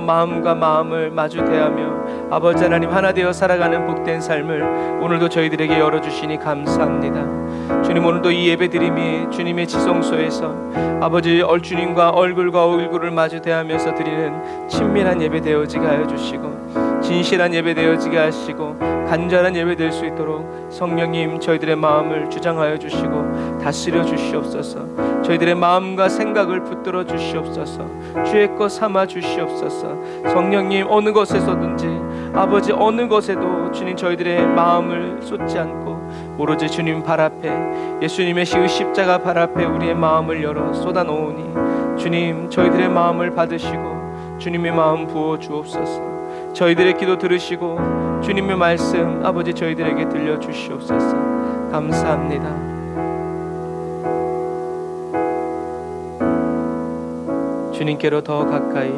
마음과 마음을 마주 대하며 아버지 하나님 하나 되어 살아가는 복된 삶을 오늘도 저희들에게 열어주시니 감사합니다. 주님, 오늘도 이 예배드림이 주님의 지성소에서 아버지 주님과 얼굴과 얼굴을 마주 대하면서 드리는 친밀한 예배 되어지게 하여 주시고, 진실한 예배 되어지게 하시고, 간절한 예배 될 수 있도록 성령님 저희들의 마음을 주장하여 주시고 다스려 주시옵소서. 저희들의 마음과 생각을 붙들어 주시옵소서. 주의 것 삼아 주시옵소서. 성령님, 어느 것에서든지 아버지 어느 것에도 주님 저희들의 마음을 쏟지 않고 오로지 주님 발 앞에, 예수님의 십자가 발 앞에 우리의 마음을 열어 쏟아놓으니 주님 저희들의 마음을 받으시고 주님의 마음 부어 주옵소서. 저희들의 기도 들으시고 주님의 말씀 아버지 저희들에게 들려주시옵소서. 감사합니다. 주님께로 더 가까이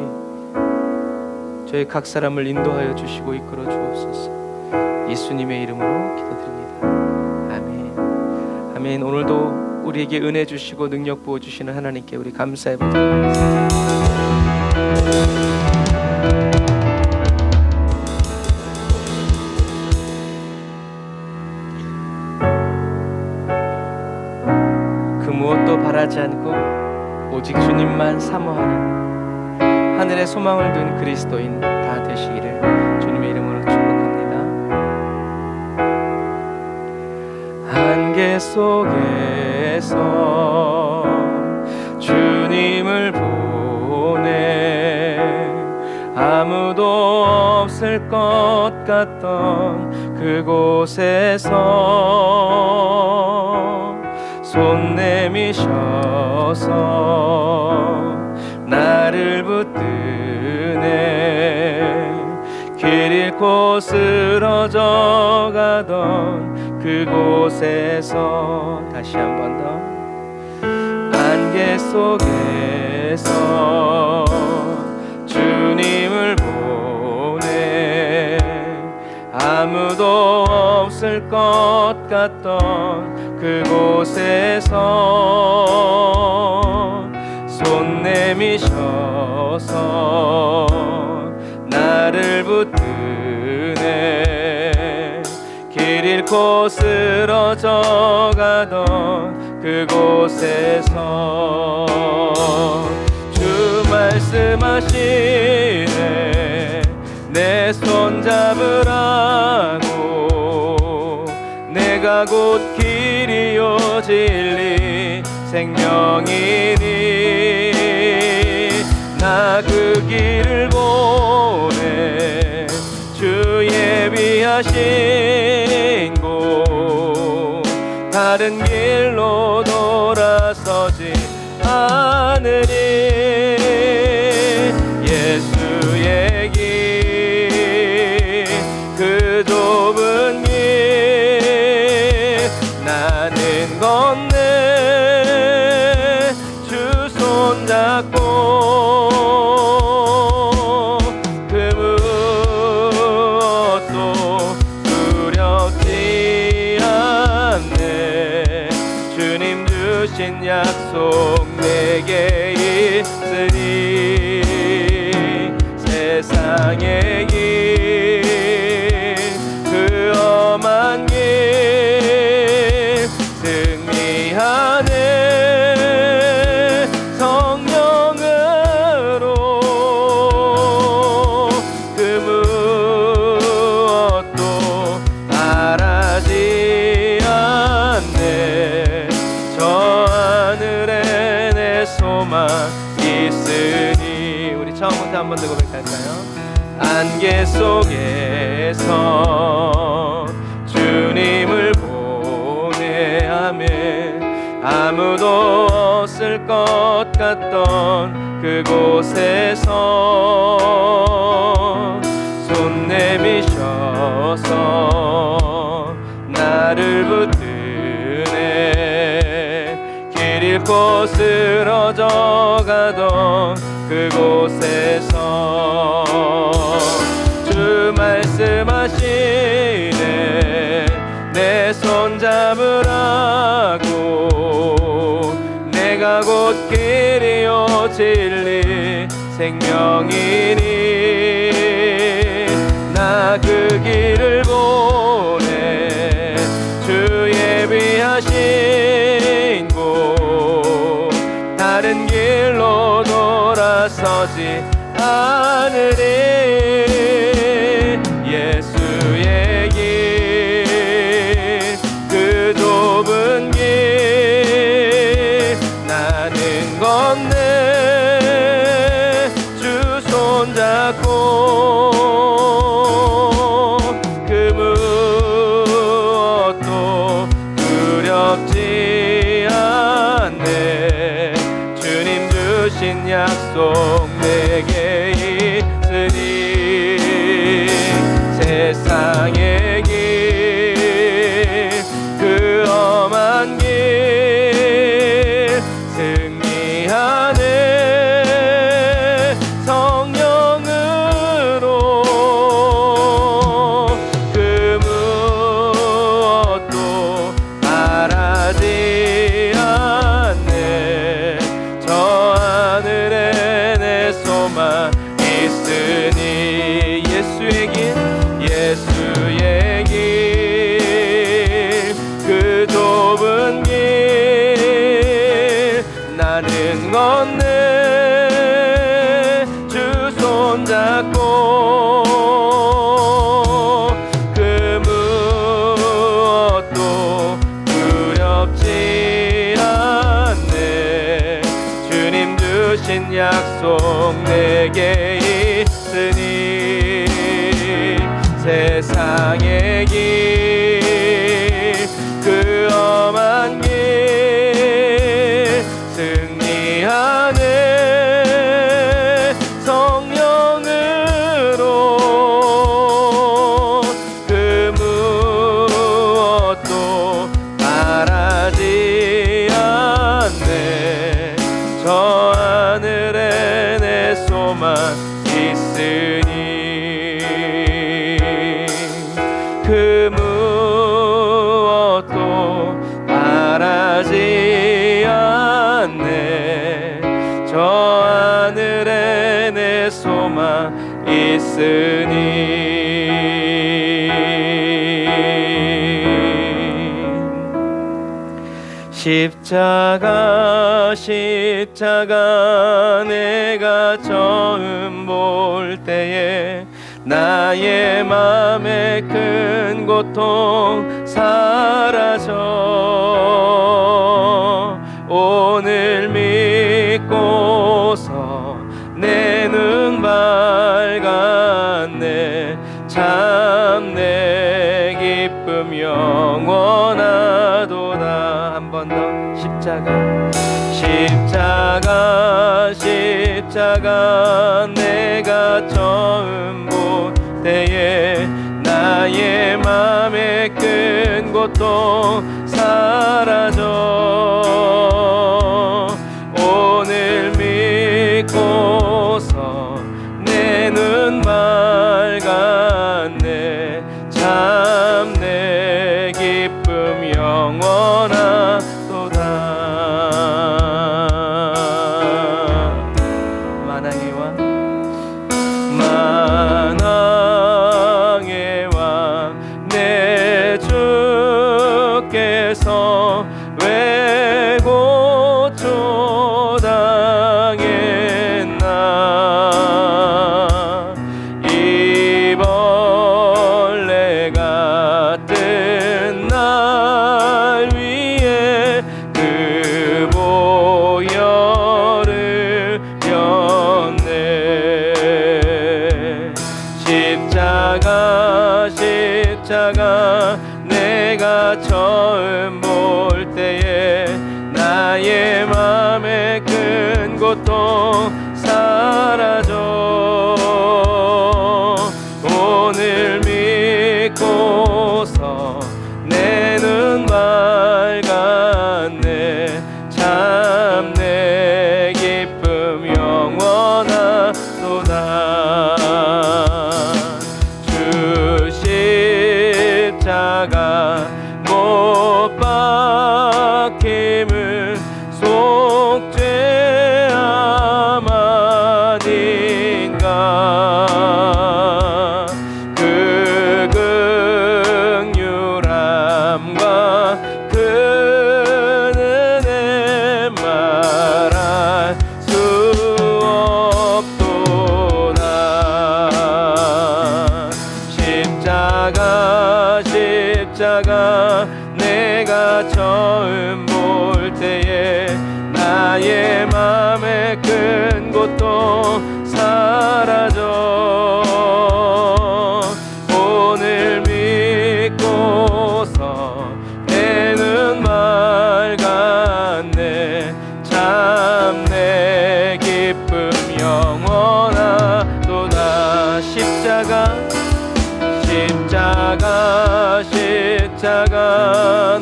저희 각 사람을 인도하여 주시고 이끌어 주옵소서. 예수님의 이름으로 기도드립니다. 아멘. 아멘. 오늘도 우리에게 은혜 주시고 능력 부어 주시는 하나님께 우리 감사해 보도록 그 무엇도 바라지 않고 오직 주님만 사모하는 하늘의 소망을 둔 그리스도인 다 되시기를 주님의 이름으로 축복합니다. 안개 속에서 주님을 보내 아무도 없을 것 같던 그곳에서 손 내미셔서 나를 붙드네 길 잃고 쓰러져 가던 그곳에서 다시 한 번 더 안개 속에서 주님을 보내 아무도 없을 것 같던 그곳에서 손 내미셔서 나를 붙드네 길 잃고 쓰러져 가던 그곳에서 주 말씀하시네 내 손 잡으라고 내가 곧 길이요 진리 생명이니 나 그 길을 보내 주 예비하신 곳 다른 길로 돌아서지 않으니 예수의 길 그 좁은 길 나는 건네 주 손잡고 그 무엇도 두렵지 않네 주님 주신 약속 내게 있으니 세상의 길 그 험한 길 승리하네 성령으로 그 무엇도 바라지 않네 저 하늘에 내 소망 있으니 우리 처음부터 한 번 더 고백할까요? 안개 속에서 주님을 보내하면 아무도 없을 것 같던 그곳에서 손 내미셔서 나를 붙드네 길 잃고 쓰러져 가던 그곳에서 주 말씀하시네 내 손 잡으라고 내가 곧 길이요 진리 생명이니 넘어지 않으리. 예수의 길 그 좁은 길 나는 건네 주 손잡고 그 무엇도 두렵지 않네. 주님 주신 약속 내게 있으니 세상의 길 그 험한 길 승리하네. 성령으로 그 무엇도 바라지 않네. 저 하늘에 내 소망 있으니 예수의 길 예수의 길 그 좁은 길 나는 건네 주 손잡고 그 무엇도 두렵지 않네. 주님 주신 약속 내게 있으니 세상의 길 그 험한 길 승리하네. 성령으로 그 무엇도 바라지 않네. 저 하늘에 내 소망 있으니 그 무엇도 바라지 않네. 저 하늘에 내 소망 있으니. 십자가 십자가 내가 처음 볼 때에 나의 맘에 큰 고통 사라져. 오늘 믿고서 내 눈 밝았네. 참 내 기쁨 영원하도다. 한 번 더. 십자가 십자가 십자가 내가 처음 볼 때에 나의 맘에 큰 고통 사라져. 오늘 믿고서 내 눈 밝았네. 참 내 기쁨 영원하도다. 만왕의 왕 내 주께서 왜 고초당했나. 이 벌레 같은 날 위에 그 보혈을 렸네. 십자가 십자가 내가 처음 볼 때에 나의 맘에 큰 고통 사라져. 오늘 믿고서 내 눈 밝았네. 참 내 기쁨 영원하도다. 주 십자가 못 박힘을 속죄하마 십자가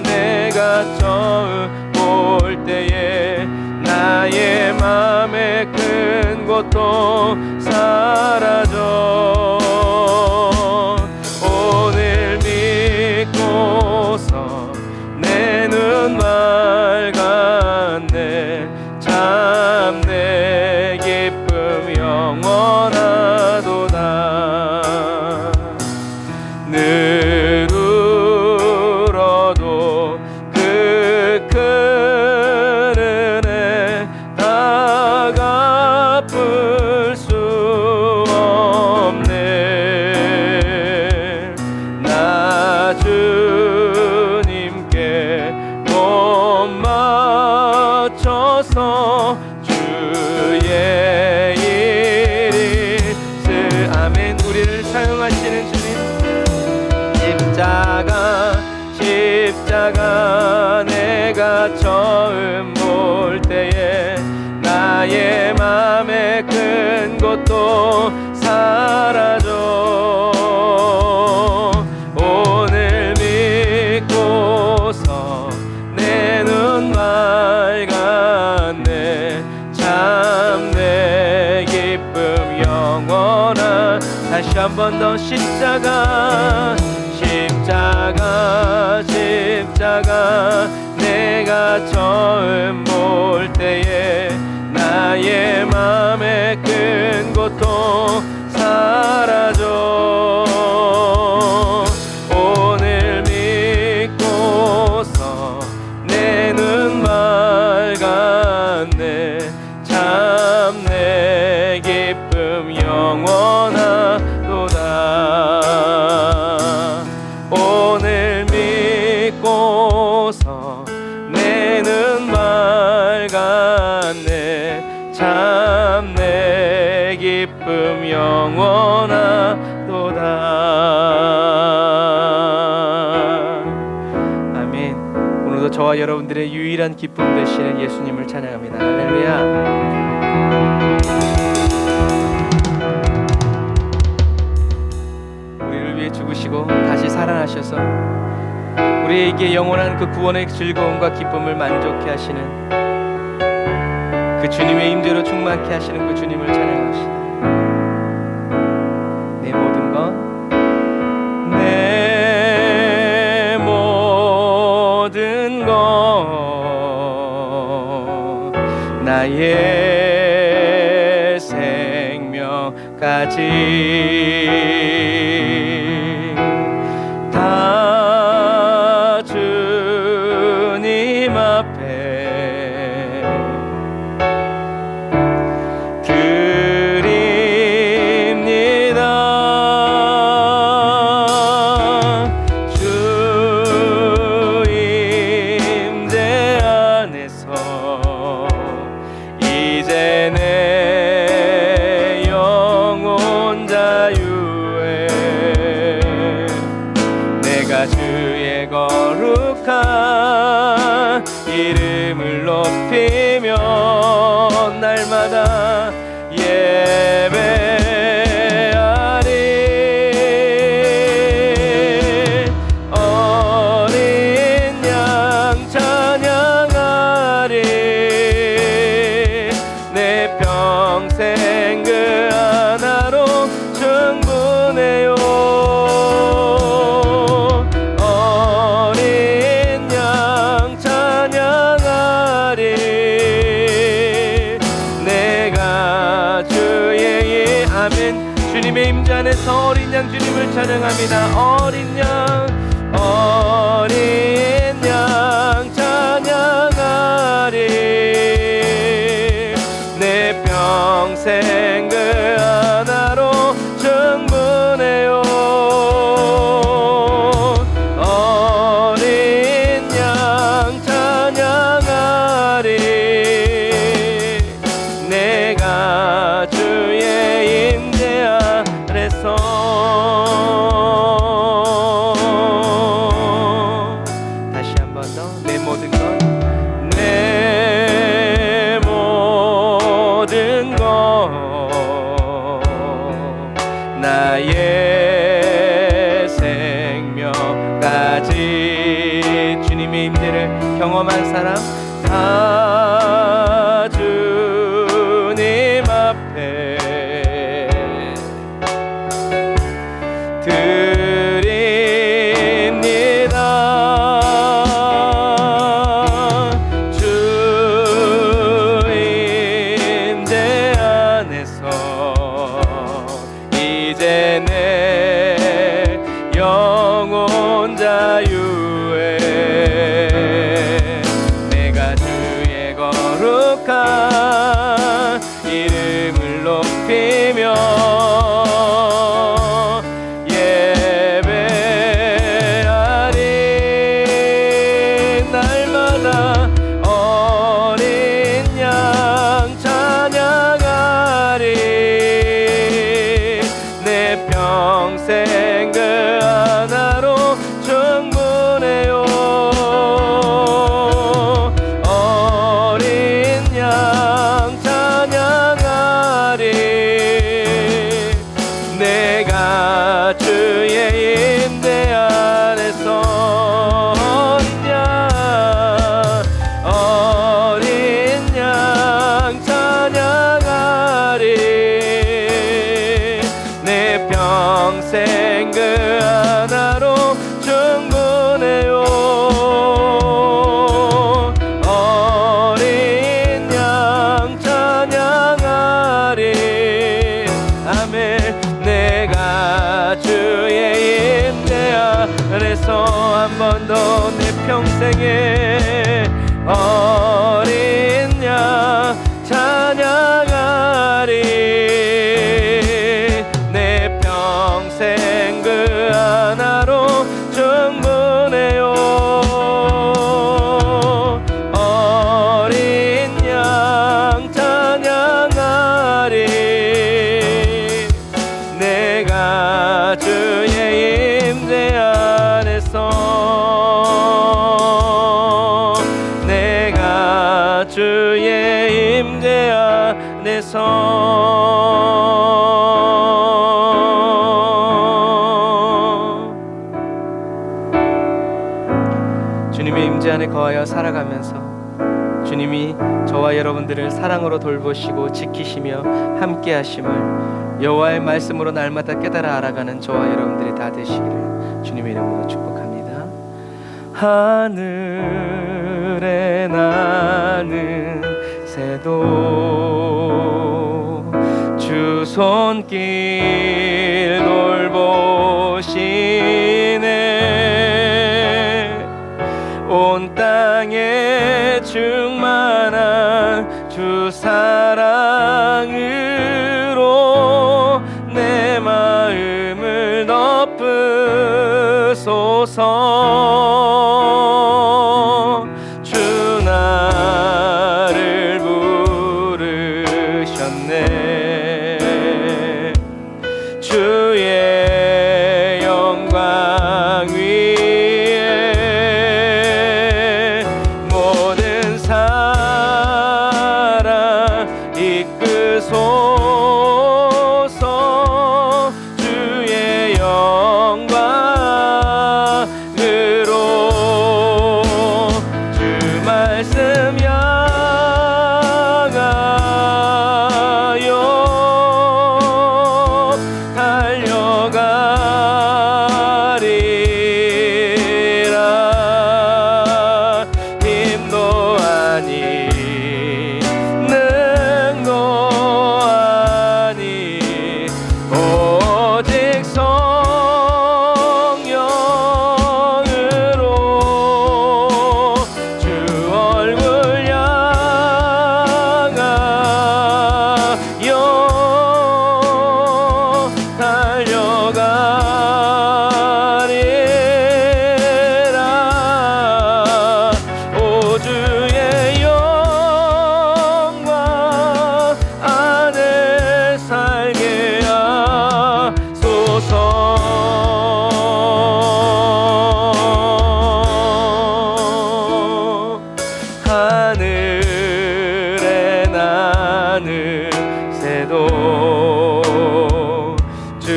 내가 처음 볼 때에 나의 맘에 큰 고통 사라져. 오늘 믿고서 내 눈 맑았네. 참 내 기쁨 영원하도다. 늘 울어도 그 큰 은혜 다 갚을 수 없네. 나 주님께 못 맞춰서 주의 일이 아멘. 우리를 사용하시는 주님, 십자가 내가 처음 볼 때에 나의 맘에 큰 고통 사라져. 오늘 믿고서 내 눈 맑았네. 참 내 기쁨 영원한. 다시 한 번 더. 십자가 내가 처음 볼 때에 나의 맘에 큰 고통 사라져. 오늘 믿고서 내 눈 맑았네. 참 내 기쁨 영원하도다. 오늘 믿고서 내 눈 맑았네. 참 내 기쁨 영원하도다. 아멘. 오늘도 저와 여러분들의 유일한 기쁨 되시는 예수님을 찬양합니다. 할렐루야. 죽으시고 다시 살아나셔서 우리에게 영원한 그 구원의 즐거움과 기쁨을 만족케 하시는 그 주님의 임재로 충만케 하시는 그 주님을 찬양합시다. 내 모든 것, 내 모든 것, 나의 생명까지 다 주님 앞에 드립니다. 주 임재 안에서 이제 내 영혼 자유에 내가 주의 거룩한 이름을 높이며 날마다 예배하리. 어린 양 찬양하리. 내 평생 그 하나로 충분해요. 주님의 임재 안에서 어린 양 주님을 찬양합니다. 어린 양 찬양하리. 내 평생 그 하나로 충분해요. 어린 양 찬양하리. 내가 주의 임재 안에서 나의 생명까지 주님의 임재를 경험한 사람 다 주님 앞에 이름을 높이며 예배하리 날마다 어린 양 찬양하리 내 평생 그 하나로 충분해요 내가 주의 임재 안에서 어린 양 찬양하리 내 평생 그 하나로 충분해요 어린 양 찬양하리 아멘 내가 주의 임재 안에서 한 번 더 내 평생에 어린 양 찬양하리 내 평생 그 하나로 충분해요 어린 양 찬양하리 내가 주의 임재 안에서 내가 주의 임재 안에서 주님의 임재 안에 거하여 살아가면서 주님이 저와 여러분들을 사랑으로 돌보시고 지키시며 함께 하심을 여호와의 말씀으로 날마다 깨달아 알아가는 저와 여러분들이 다 되시기를 주님의 이름으로 축복합니다. 하늘에 나는 새도 주 손길 돌보시네 온 땅에 충만한 주 사랑으로 내 마음을 덮으소서 주 나를 부르셨네 주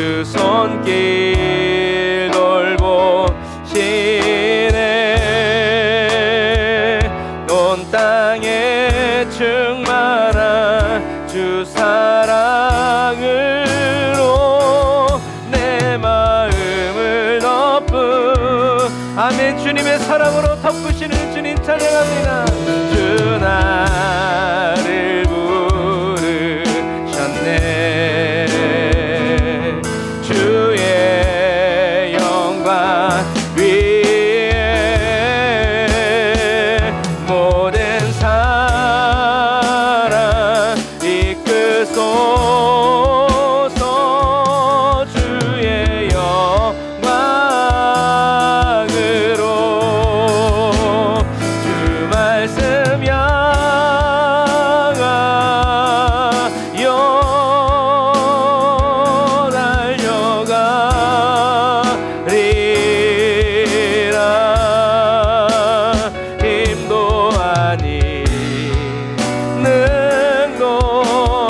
그 손길 돌보시네. 온 땅에 충만한 주 사랑으로 내 마음을 덮은 아멘. 주님의 사랑으로 덮으시는 주님 찬양합니다. 주 나를 부르셨네. 주의 영광 위에 모든 사랑 이끄소서. 주의 영광으로 주 말씀 향하여 달려가리라. 힘도 아니 능도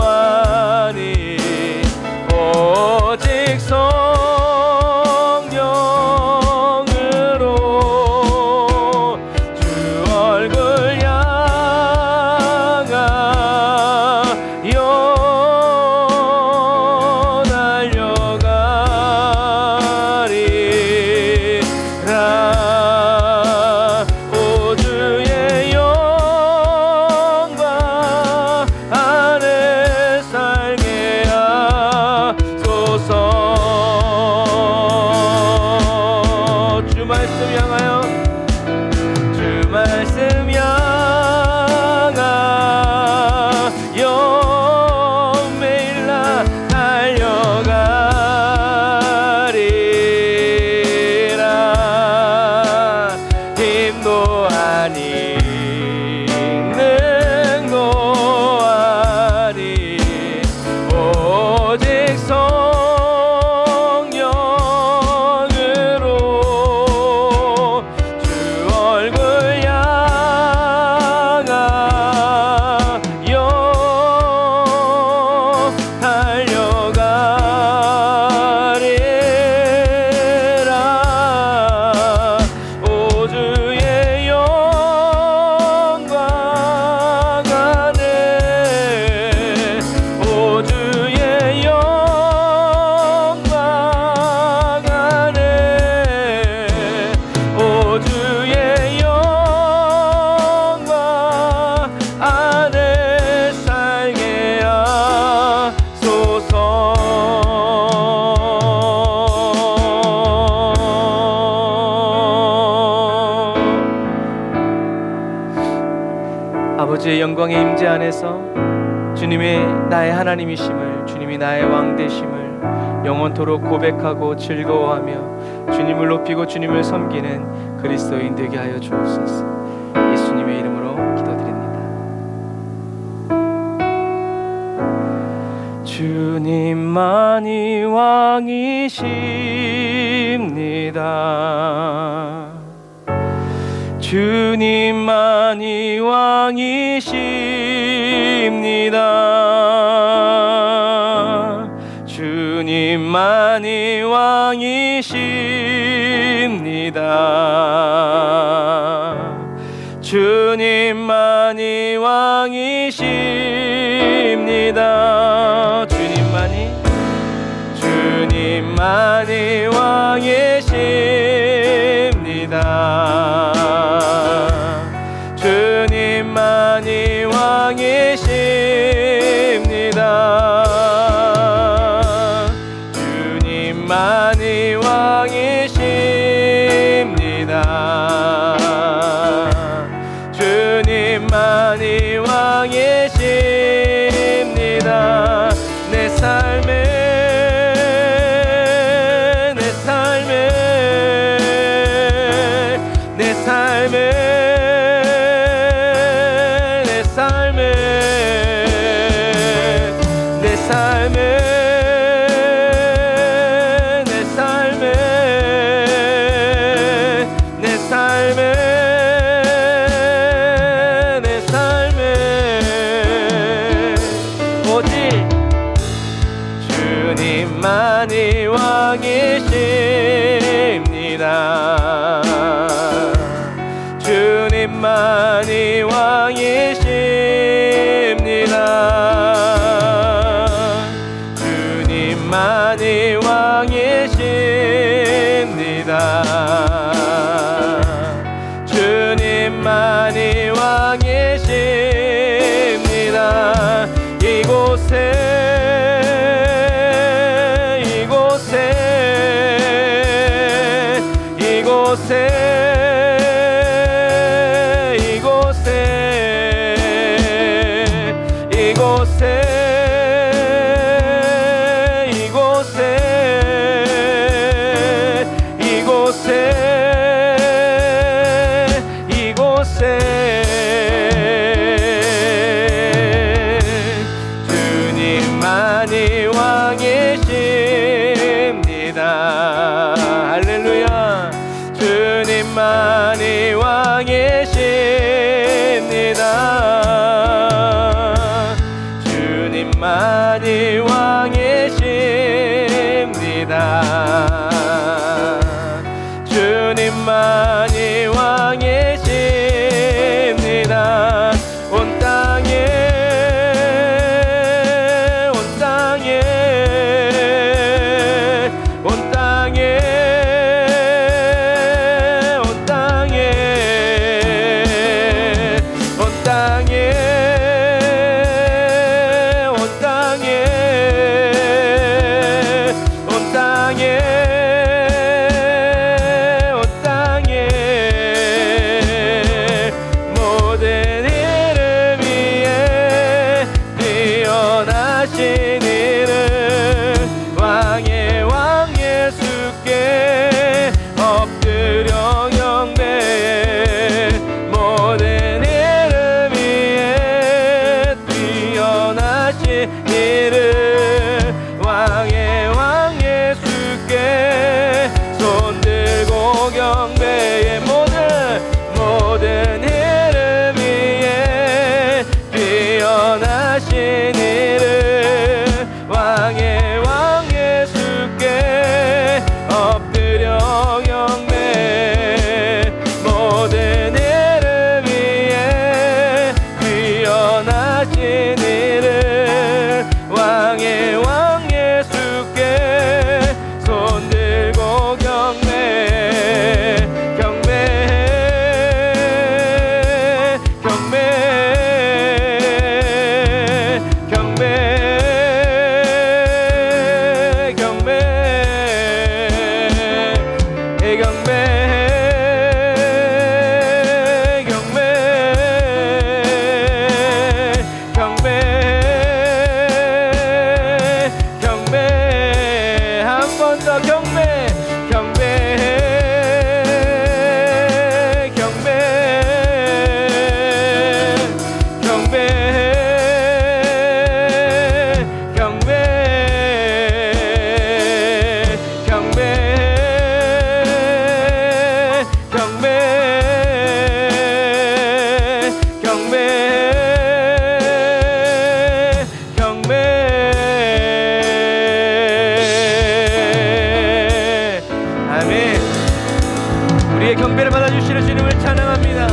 아니 오직 성령으로 주 얼굴 향하여 달려가리라. 오 주의 영광 안에 살게 하소서. 주 말씀 향하여 주 말씀 향하여 매일 나 달려가리라. 힘도 아니 능도 아니 오직 성령으로 주 얼굴 향하여 달려가리라. 오 주의 영광 안에 오 주의 영광 안에 오 주의 영광 안에 살게 하소서. 아버지의 영광의 임재 안에서 주님의 나의 하나님이심을, 주님이 나의 왕 되심을 영원토록 고백하고 즐거워하며 주님을 높이고 주님을 섬기는 그리스도인 되게 하여 주옵소서. 예수님의 이름으로 기도드립니다. 주님만이 왕이십니다. 주님만이 왕이십니다. 주님만이 왕이십니다. 주님만이 왕이십니다. 주님만이 왕이십니다. 주님만이 왕이십니다. 주님만이 왕이십니다. 주님만이 왕이십니다. 내 삶에 내 삶에 왕이십니다. 주님만이 왕이십니다. 주님만이 왕이십니다. 주님만이 왕이십니다. 주님만이 왕이십니다. 할렐루야. 주님만이 왕이십니다. 주님만이 왕이십니다. 주님만이 왕이십니다. 온 땅에 우리의 경배를 받아주시는 주님을 찬양합니다.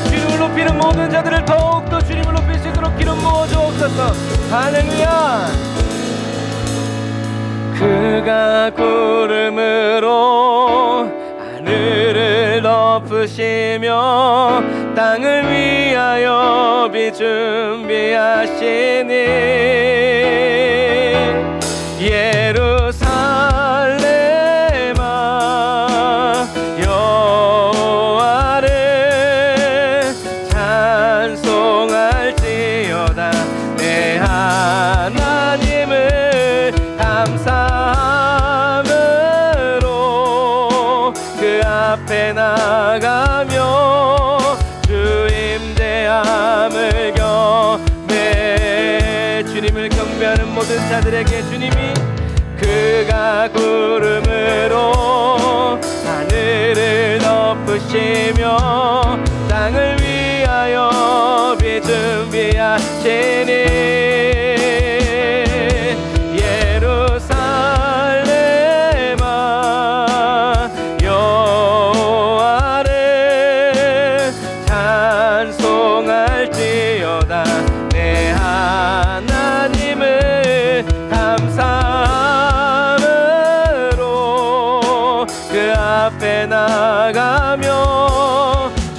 주님을 높이는 모든 자들을 더욱더 주님을 높일 수 있도록 기름 부어주옵소서. 할렐루야. 그가 구름으로 하늘을 덮으시며 땅을 위하여 비 준비하시니 예루살렘아 여호와를 찬송할지어다. 내 하나님을 감사함으로 그 앞에 나가며 주 임재함을 경배. 주님을 경배하는 모든 자들에게 주님이 그가 구름으로 하늘을 덮으시며 땅을 위하여 비 준비하시니 예루살렘 앞에 나가며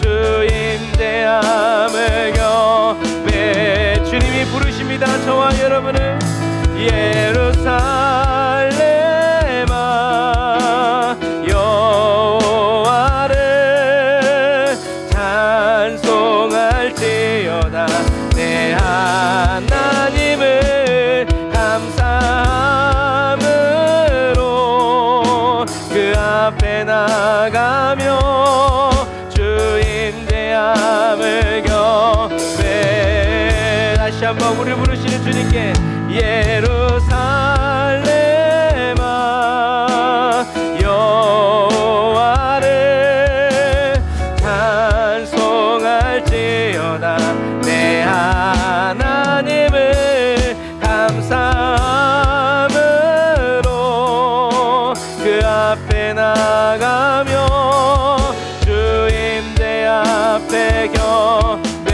주 임재함을 경배. 주님이 부르십니다. 저와 여러분을. 예루살렘아 여호와를 찬송할지어다. 내 하나님을 감사함으로 그 앞에 나가며 주 임재함을 경배. 다시 한번 우리 부르시는 주님께. 예루살렘아 여호와를 찬송할지어다. 내 하나님을 감사함으로 그 앞에 나가며 주 임재 앞에 경배.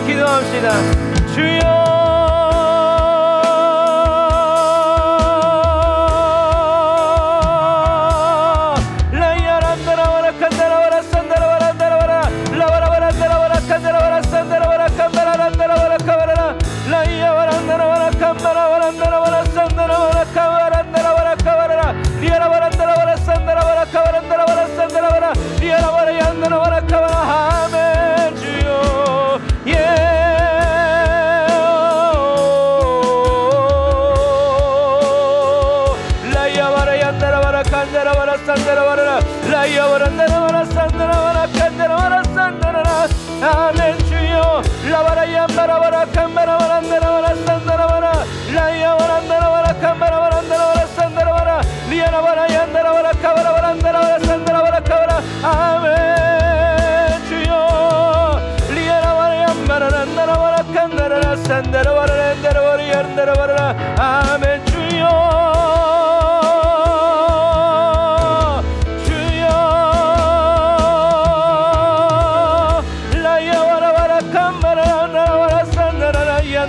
기도합시다. 주여 아멘. 주여 라이아와라 얀다라와라 칸다라와라 산다라와라 라이아와라 나라와라 산다라와라 칸다라와라 산다라라. 아멘. 주여 라와라 얀바라와라 칸바라와라 나라와라 산다라와라 라이아와라 나라와라 칸바라와라 나라와라 산다라와라 리아라와라 얀다라와라 카와라와라 나라와라 산다라와라 카와라. 아멘. 주여 리아라와라 얀바라라 나라와라 칸다라라 산다라와라 란다라와라 얀다라와라. 아멘. 주여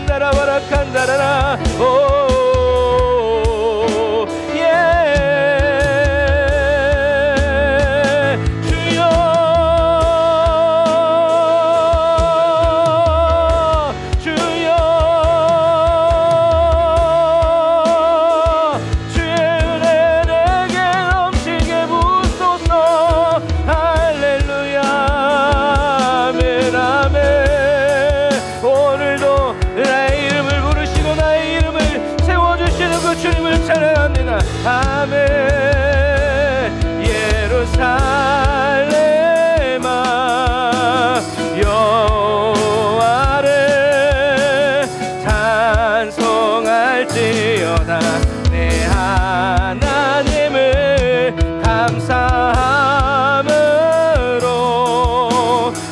나라와라 칸다라라. 오 예. 주여 주여 주의 은혜 내게 넘치게 부소서. 할렐루야. 아멘 아멘. 오늘도 나의 이름을 부르시고 나의 이름을 세워주시는 그 주님을 찬양합니다. 아멘. 예루살렘아 여호와를 찬송할지어다. 내 하나님을 감사함으로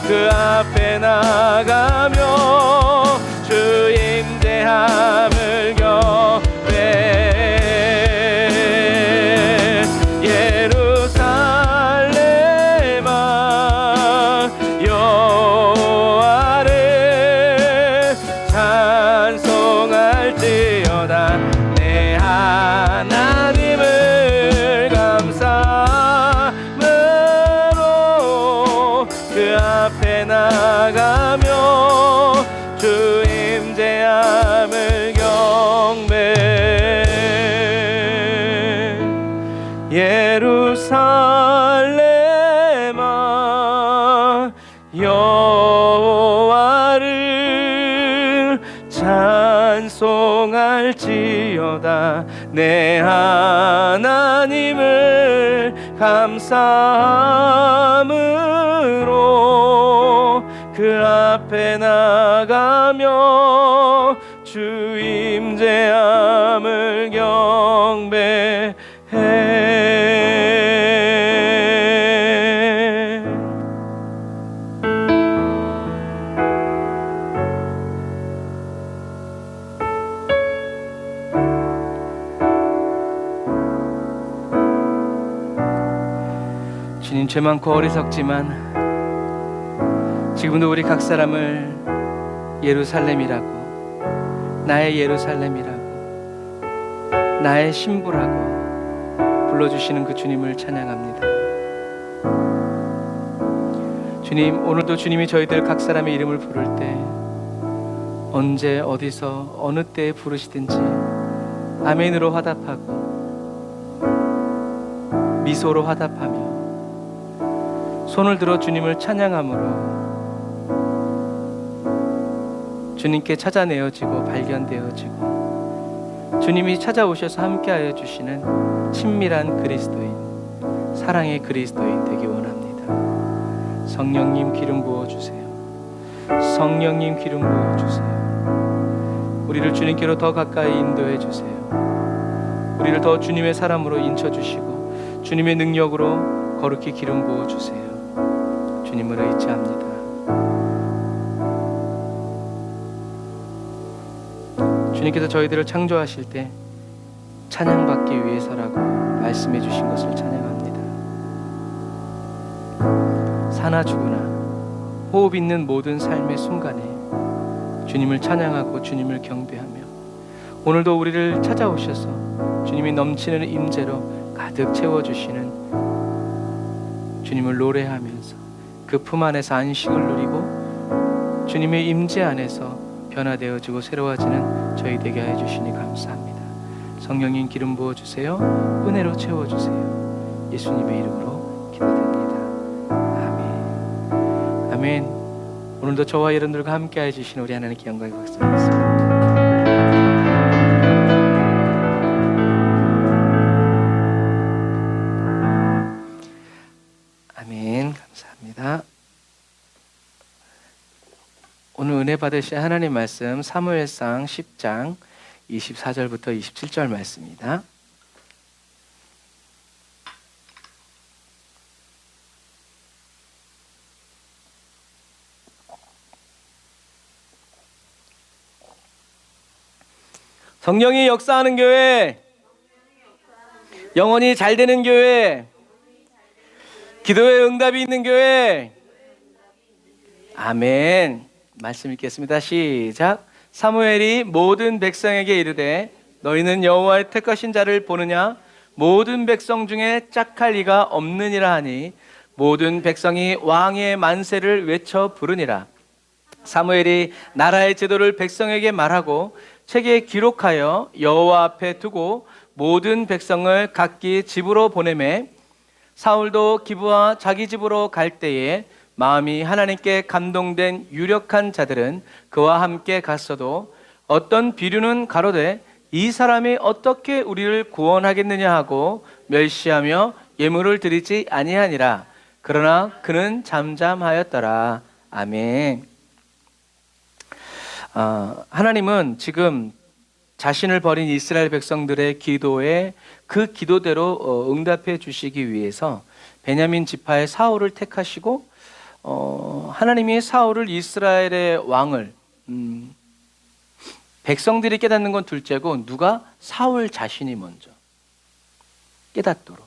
그 앞에 나가며 주 임재함을 경배. 예루살렘아 여호와를 찬송할지어다. 내 하나님을 감사함으로 그 앞에 나가며 주 임재함을 경배. 예루살렘아 여호와를 찬송할지어다. 내 하나님을 감사함으로 그 앞에 나가며 주 임재함을 경배해. 주님, 죄 많고 어리석지만 지금도 우리 각 사람을 예루살렘이라고, 나의 예루살렘이라고, 나의 신부라고 불러주시는 그 주님을 찬양합니다. 주님, 오늘도 주님이 저희들 각 사람의 이름을 부를 때 언제 어디서 어느 때에 부르시든지 아멘으로 화답하고 미소로 화답하며 손을 들어 주님을 찬양함으로 주님께 찾아내어지고 발견되어지고 주님이 찾아오셔서 함께하여 주시는 친밀한 그리스도인, 사랑의 그리스도인 되기 원합니다. 성령님 기름 부어주세요. 성령님 기름 부어주세요. 우리를 주님께로 더 가까이 인도해 주세요. 우리를 더 주님의 사람으로 인쳐주시고 주님의 능력으로 거룩히 기름 부어주세요. 주님을 의지합니다. 주님께서 저희들을 창조하실 때 찬양받기 위해서라고 말씀해 주신 것을 찬양합니다. 사나 죽으나 호흡 있는 모든 삶의 순간에 주님을 찬양하고 주님을 경배하며 오늘도 우리를 찾아오셔서 주님이 넘치는 임재로 가득 채워주시는 주님을 노래하면서 그 품 안에서 안식을 누리고 주님의 임재 안에서 변화되어지고 새로워지는 저희 되게 해주시니 감사합니다. 성령님 기름 부어주세요. 은혜로 채워주세요. 예수님의 이름으로 기도드립니다. 아멘. 아멘. 오늘도 저와 여러분들과 함께 해주신 우리 하나님께 영광의 박수 드리겠습니다. 아멘. 감사합니다. 오늘 은혜 받으실 하나님 말씀 사무엘상 10장 24절부터 27절 말씀입니다. 성령이 역사하는 교회, 영원히 잘 되는 교회, 기도의 응답이 있는 교회. 아멘. 말씀 읽겠습니다. 시작. 사무엘이 모든 백성에게 이르되 너희는 여호와의 택하신 자를 보느냐? 모든 백성 중에 짝할 이가 없느니라 하니 모든 백성이 왕의 만세를 외쳐 부르니라. 사무엘이 나라의 제도를 백성에게 말하고 책에 기록하여 여호와 앞에 두고 모든 백성을 각기 집으로 보내매 사울도 기브와 자기 집으로 갈 때에 마음이 하나님께 감동된 유력한 자들은 그와 함께 갔어도 어떤 비류는 가로되 이 사람이 어떻게 우리를 구원하겠느냐 하고 멸시하며 예물을 드리지 아니하니라. 그러나 그는 잠잠하였더라. 아멘. 하나님은 지금 자신을 버린 이스라엘 백성들의 기도에 그 기도대로 응답해 주시기 위해서 베냐민 지파의 사울을 택하시고 하나님이 사울을 이스라엘의 왕을 백성들이 깨닫는 건 둘째고 누가? 사울 자신이 먼저 깨닫도록.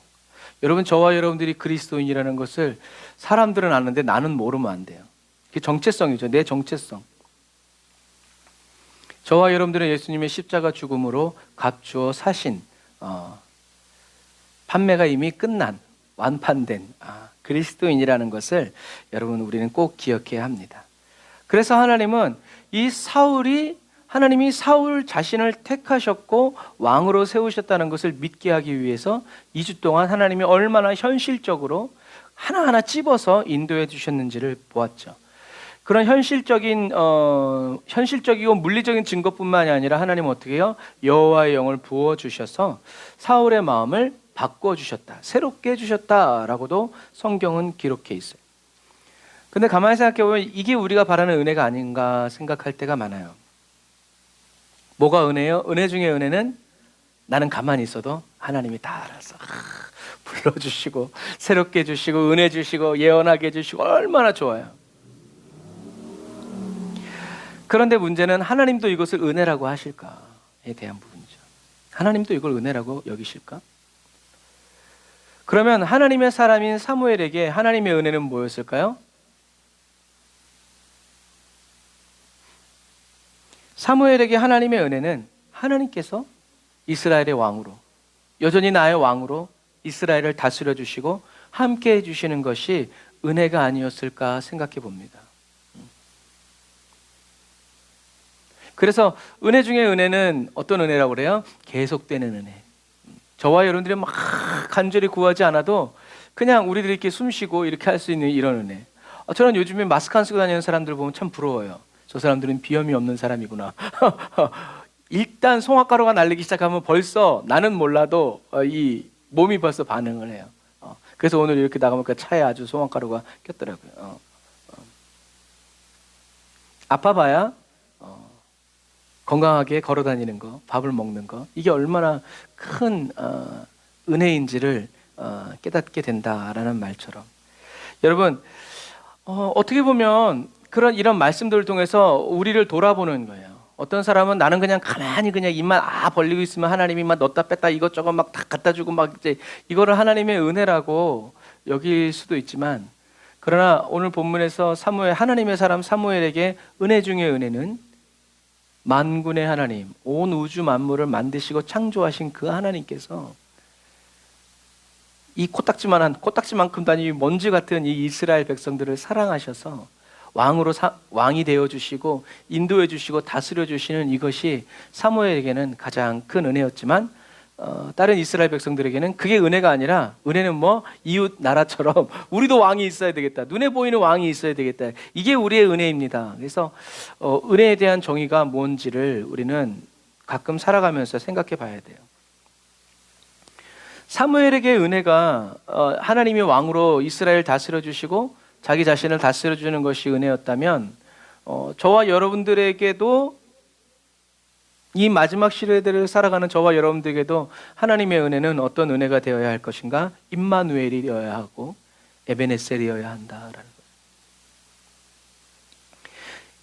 여러분, 저와 여러분들이 그리스도인이라는 것을 사람들은 아는데 나는 모르면 안 돼요. 그게 정체성이죠. 내 정체성. 저와 여러분들은 예수님의 십자가 죽음으로 값주어 사신 판매가 이미 끝난 완판된 그리스도인이라는 것을 여러분 우리는 꼭 기억해야 합니다. 그래서 하나님은 하나님이 사울 자신을 택하셨고 왕으로 세우셨다는 것을 믿게 하기 위해서 2주 동안 하나님이 얼마나 현실적으로 하나하나 찝어서 인도해 주셨는지를 보았죠. 그런 현실적이고 물리적인 증거뿐만이 아니라 하나님은 어떻게 해요? 여호와의 영을 부어주셔서 사울의 마음을 바꿔주셨다, 새롭게 해주셨다라고도 성경은 기록해 있어요. 근데 가만히 생각해 보면 이게 우리가 바라는 은혜가 아닌가 생각할 때가 많아요. 뭐가 은혜예요? 은혜 중에 은혜는 나는 가만히 있어도 하나님이 다 알아서 불러주시고 새롭게 해주시고 은혜 주시고 예언하게 해주시고 얼마나 좋아요. 그런데 문제는 하나님도 이것을 은혜라고 하실까에 대한 부분이죠. 하나님도 이걸 은혜라고 여기실까? 그러면 하나님의 사람인 사무엘에게 하나님의 은혜는 뭐였을까요? 사무엘에게 하나님의 은혜는 하나님께서 이스라엘의 왕으로, 여전히 나의 왕으로 이스라엘을 다스려 주시고 함께 해주시는 것이 은혜가 아니었을까 생각해 봅니다. 그래서 은혜 중에 은혜는 어떤 은혜라고 그래요? 계속되는 은혜. 저와 여러분들이 막 간절히 구하지 않아도 그냥 우리들이 이렇게 숨 쉬고 이렇게 할 수 있는 이런 은혜. 저는 요즘에 마스크 안 쓰고 다니는 사람들 보면 참 부러워요. 저 사람들은 비염이 없는 사람이구나. 일단 송화가루가 날리기 시작하면 벌써 나는 몰라도 이 몸이 벌써 반응을 해요. 그래서 오늘 이렇게 나가보니까 차에 아주 송화가루가 꼈더라고요. 아파봐야 건강하게 걸어 다니는 거, 밥을 먹는 거, 이게 얼마나 큰 은혜인지를 깨닫게 된다라는 말처럼, 여러분 어떻게 보면 이런 말씀들을 통해서 우리를 돌아보는 거예요. 어떤 사람은 나는 그냥 가만히 그냥 입만 벌리고 있으면 하나님이 막 넣었다 뺐다 이것저것 막 다 갖다 주고 막 이제 이거를 하나님의 은혜라고 여길 수도 있지만, 그러나 오늘 본문에서 하나님의 사람 사무엘에게 은혜 중의 은혜는 만군의 하나님, 온 우주 만물을 만드시고 창조하신 그 하나님께서 이 코딱지만큼도 아닌 먼지 같은 이 이스라엘 백성들을 사랑하셔서 왕이 되어 주시고 인도해 주시고 다스려 주시는 이것이 사무엘에게는 가장 큰 은혜였지만, 다른 이스라엘 백성들에게는 그게 은혜가 아니라, 은혜는 이웃 나라처럼 우리도 왕이 있어야 되겠다, 눈에 보이는 왕이 있어야 되겠다, 이게 우리의 은혜입니다. 그래서 은혜에 대한 정의가 뭔지를 우리는 가끔 살아가면서 생각해 봐야 돼요. 사무엘에게 은혜가 하나님이 왕으로 이스라엘 다스려 주시고 자기 자신을 다스려 주는 것이 은혜였다면, 저와 여러분들에게도, 이 마지막 시대를 살아가는 저와 여러분들에게도 하나님의 은혜는 어떤 은혜가 되어야 할 것인가? 임마누엘이어야 하고 에베네셀이어야 한다라는 거예요.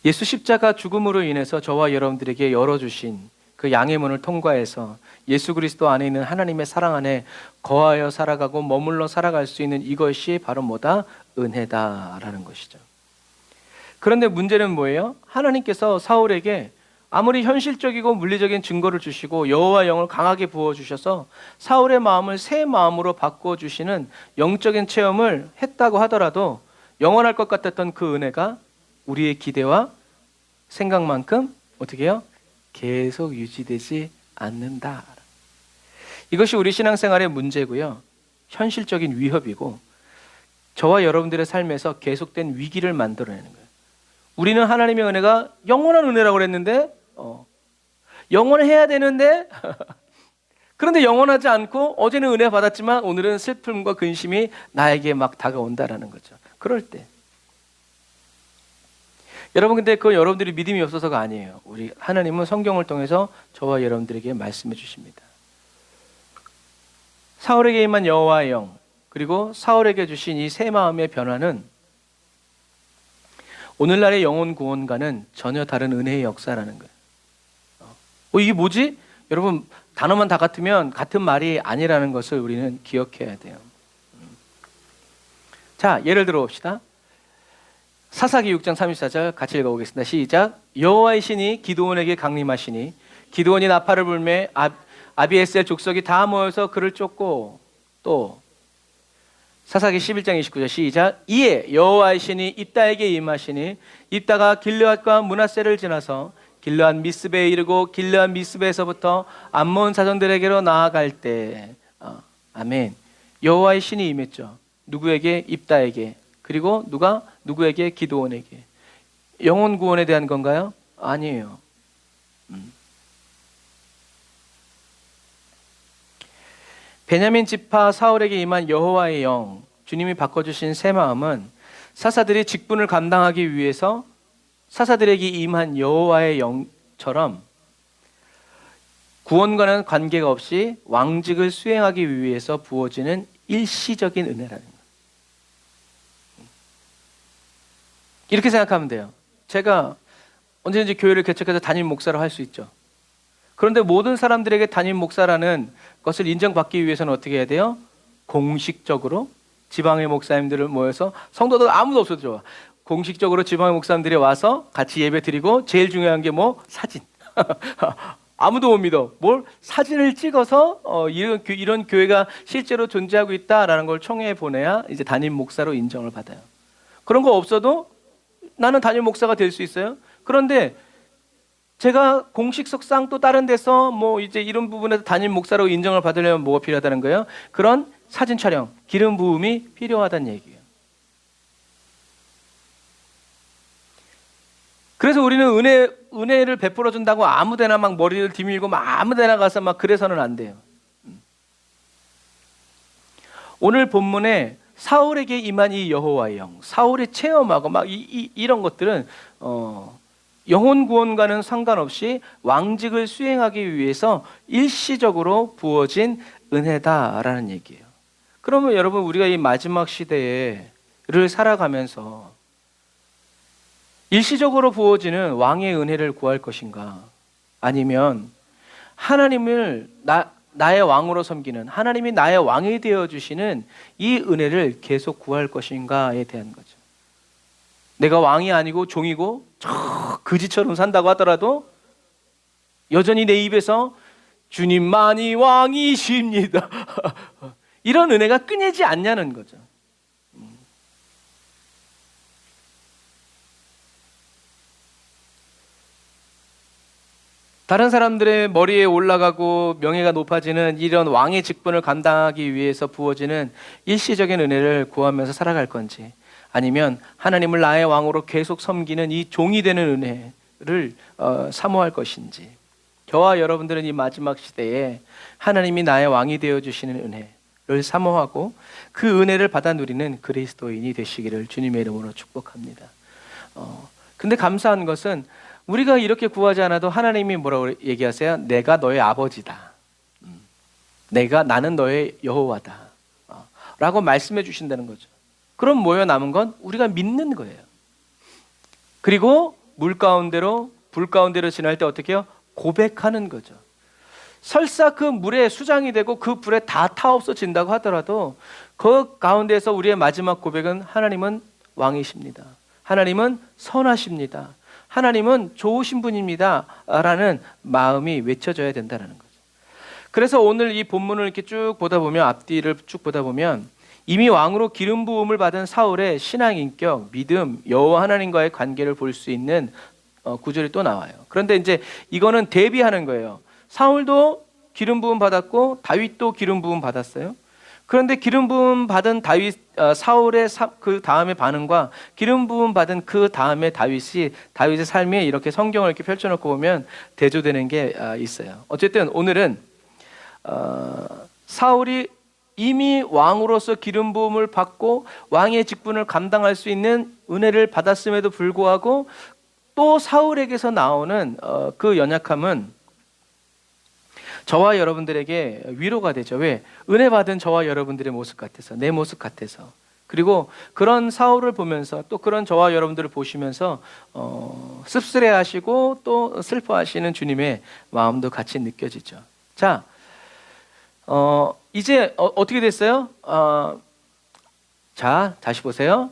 예수 십자가 죽음으로 인해서 저와 여러분들에게 열어주신 그 양의 문을 통과해서 예수 그리스도 안에 있는 하나님의 사랑 안에 거하여 살아가고 머물러 살아갈 수 있는 이것이 바로 뭐다? 은혜다라는 것이죠. 그런데 문제는 뭐예요? 하나님께서 사울에게 아무리 현실적이고 물리적인 증거를 주시고 여호와 영을 강하게 부어주셔서 사울의 마음을 새 마음으로 바꿔주시는 영적인 체험을 했다고 하더라도 영원할 것 같았던 그 은혜가 우리의 기대와 생각만큼 어떻게 해요? 계속 유지되지 않는다. 이것이 우리 신앙생활의 문제고요, 현실적인 위협이고 저와 여러분들의 삶에서 계속된 위기를 만들어내는 거예요. 우리는 하나님의 은혜가 영원한 은혜라고 그랬는데 영원해야 되는데 그런데 영원하지 않고, 어제는 은혜 받았지만 오늘은 슬픔과 근심이 나에게 막 다가온다라는 거죠. 그럴 때 여러분, 근데 그 여러분들이 믿음이 없어서가 아니에요. 우리 하나님은 성경을 통해서 저와 여러분들에게 말씀해 주십니다. 사울에게 임한 여호와의 영, 그리고 사울에게 주신 이 새 마음의 변화는 오늘날의 영혼 구원과는 전혀 다른 은혜의 역사라는 거예요. 이게 뭐지? 여러분, 단어만 다 같으면 같은 말이 아니라는 것을 우리는 기억해야 돼요. 자, 예를 들어 봅시다. 사사기 6장 34절 같이 읽어보겠습니다. 시작. 여호와의 신이 기드온에게 강림하시니 기드온이 나팔을 불매 아비에셀 족속이 다 모여서 그를 쫓고, 또 사사기 11장 29절 시작. 이에 여호와의 신이 입다에게 임하시니 입다가 길르앗과 므낫세를 지나서 길르앗 미스베에 이르고 길르앗 미스베에서부터 암몬 자손들에게로 나아갈 때, 아멘. 여호와의 신이 임했죠. 누구에게? 입다에게. 그리고 누구에게? 기드온에게. 영혼 구원에 대한 건가요? 아니에요. 베냐민 지파 사울에게 임한 여호와의 영, 주님이 바꿔주신 새 마음은 사사들이 직분을 감당하기 위해서 사사들에게 임한 여호와의 영처럼 구원과는 관계가 없이 왕직을 수행하기 위해서 부어지는 일시적인 은혜라는 거예요. 이렇게 생각하면 돼요. 제가 언제든지 교회를 개척해서 담임 목사로 할 수 있죠. 그런데 모든 사람들에게 담임 목사라는 것을 인정받기 위해서는 어떻게 해야 돼요? 공식적으로 지방의 목사님들을 모여서, 성도들 아무도 없어도 좋아, 공식적으로 지방의 목사님들이 와서 같이 예배 드리고, 제일 중요한 게 사진. 아무도 못 믿어. 뭘 사진을 찍어서 이런 교회가 실제로 존재하고 있다라는 걸 총회에 보내야 이제 담임 목사로 인정을 받아요. 그런 거 없어도 나는 담임 목사가 될 수 있어요. 그런데 제가 공식석상 또 다른 데서 뭐 이제 이런 부분에서 담임 목사로 인정을 받으려면 뭐가 필요하다는 거예요? 그런 사진 촬영, 기름 부음이 필요하다는 얘기예요. 그래서 우리는 은혜를 베풀어 준다고 아무데나 막 머리를 뒤밀고 막 아무데나 가서 막 그래서는 안 돼요. 오늘 본문에 사울에게 임한 이 여호와의 영, 사울이 체험하고 막 이런 것들은 영혼 구원과는 상관없이 왕직을 수행하기 위해서 일시적으로 부어진 은혜다라는 얘기예요. 그러면 여러분, 우리가 이 마지막 시대를 살아가면서 일시적으로 부어지는 왕의 은혜를 구할 것인가, 아니면 하나님을 나의 왕으로 섬기는, 하나님이 나의 왕이 되어주시는 이 은혜를 계속 구할 것인가에 대한 거죠. 내가 왕이 아니고 종이고 저 그지처럼 산다고 하더라도 여전히 내 입에서 주님만이 왕이십니다 이런 은혜가 끊이지 않냐는 거죠. 다른 사람들의 머리에 올라가고 명예가 높아지는 이런 왕의 직분을 감당하기 위해서 부어지는 일시적인 은혜를 구하면서 살아갈 건지, 아니면 하나님을 나의 왕으로 계속 섬기는 이 종이 되는 은혜를 사모할 것인지. 저와 여러분들은 이 마지막 시대에 하나님이 나의 왕이 되어주시는 은혜를 사모하고 그 은혜를 받아 누리는 그리스도인이 되시기를 주님의 이름으로 축복합니다. 근데 감사한 것은 우리가 이렇게 구하지 않아도 하나님이 뭐라고 얘기하세요? 내가 너의 아버지다. 나는 너의 여호와다. 라고 말씀해 주신다는 거죠. 그럼 뭐예요? 남은 건 우리가 믿는 거예요. 그리고 물 가운데로, 불 가운데로 지날 때 어떻게 해요? 고백하는 거죠. 설사 그 물에 수장이 되고 그 불에 다 타 없어진다고 하더라도 그 가운데에서 우리의 마지막 고백은 하나님은 왕이십니다. 하나님은 선하십니다. 하나님은 좋으신 분입니다 라는 마음이 외쳐져야 된다는 거죠. 그래서 오늘 이 본문을 이렇게 쭉 보다 보면, 앞뒤를 쭉 보다 보면 이미 왕으로 기름 부음을 받은 사울의 신앙 인격, 믿음, 여호와 하나님과의 관계를 볼 수 있는 구절이 또 나와요. 그런데 이제 이거는 대비하는 거예요. 사울도 기름 부음 받았고 다윗도 기름 부음 받았어요. 그런데 기름 부음 받은 사울의 그 다음의 반응과 기름 부음 받은 그 다음에 다윗의 삶에 이렇게 성경을 이렇게 펼쳐놓고 보면 대조되는 게 있어요. 어쨌든 오늘은 사울이 이미 왕으로서 기름 부음을 받고 왕의 직분을 감당할 수 있는 은혜를 받았음에도 불구하고 또 사울에게서 나오는 그 연약함은 저와 여러분들에게 위로가 되죠. 왜? 은혜 받은 저와 여러분들의 모습 같아서, 내 모습 같아서. 그리고 그런 사울을 보면서 또 그런 저와 여러분들을 보시면서 씁쓸해하시고 또 슬퍼하시는 주님의 마음도 같이 느껴지죠. 자, 이제 어떻게 됐어요? 자, 다시 보세요.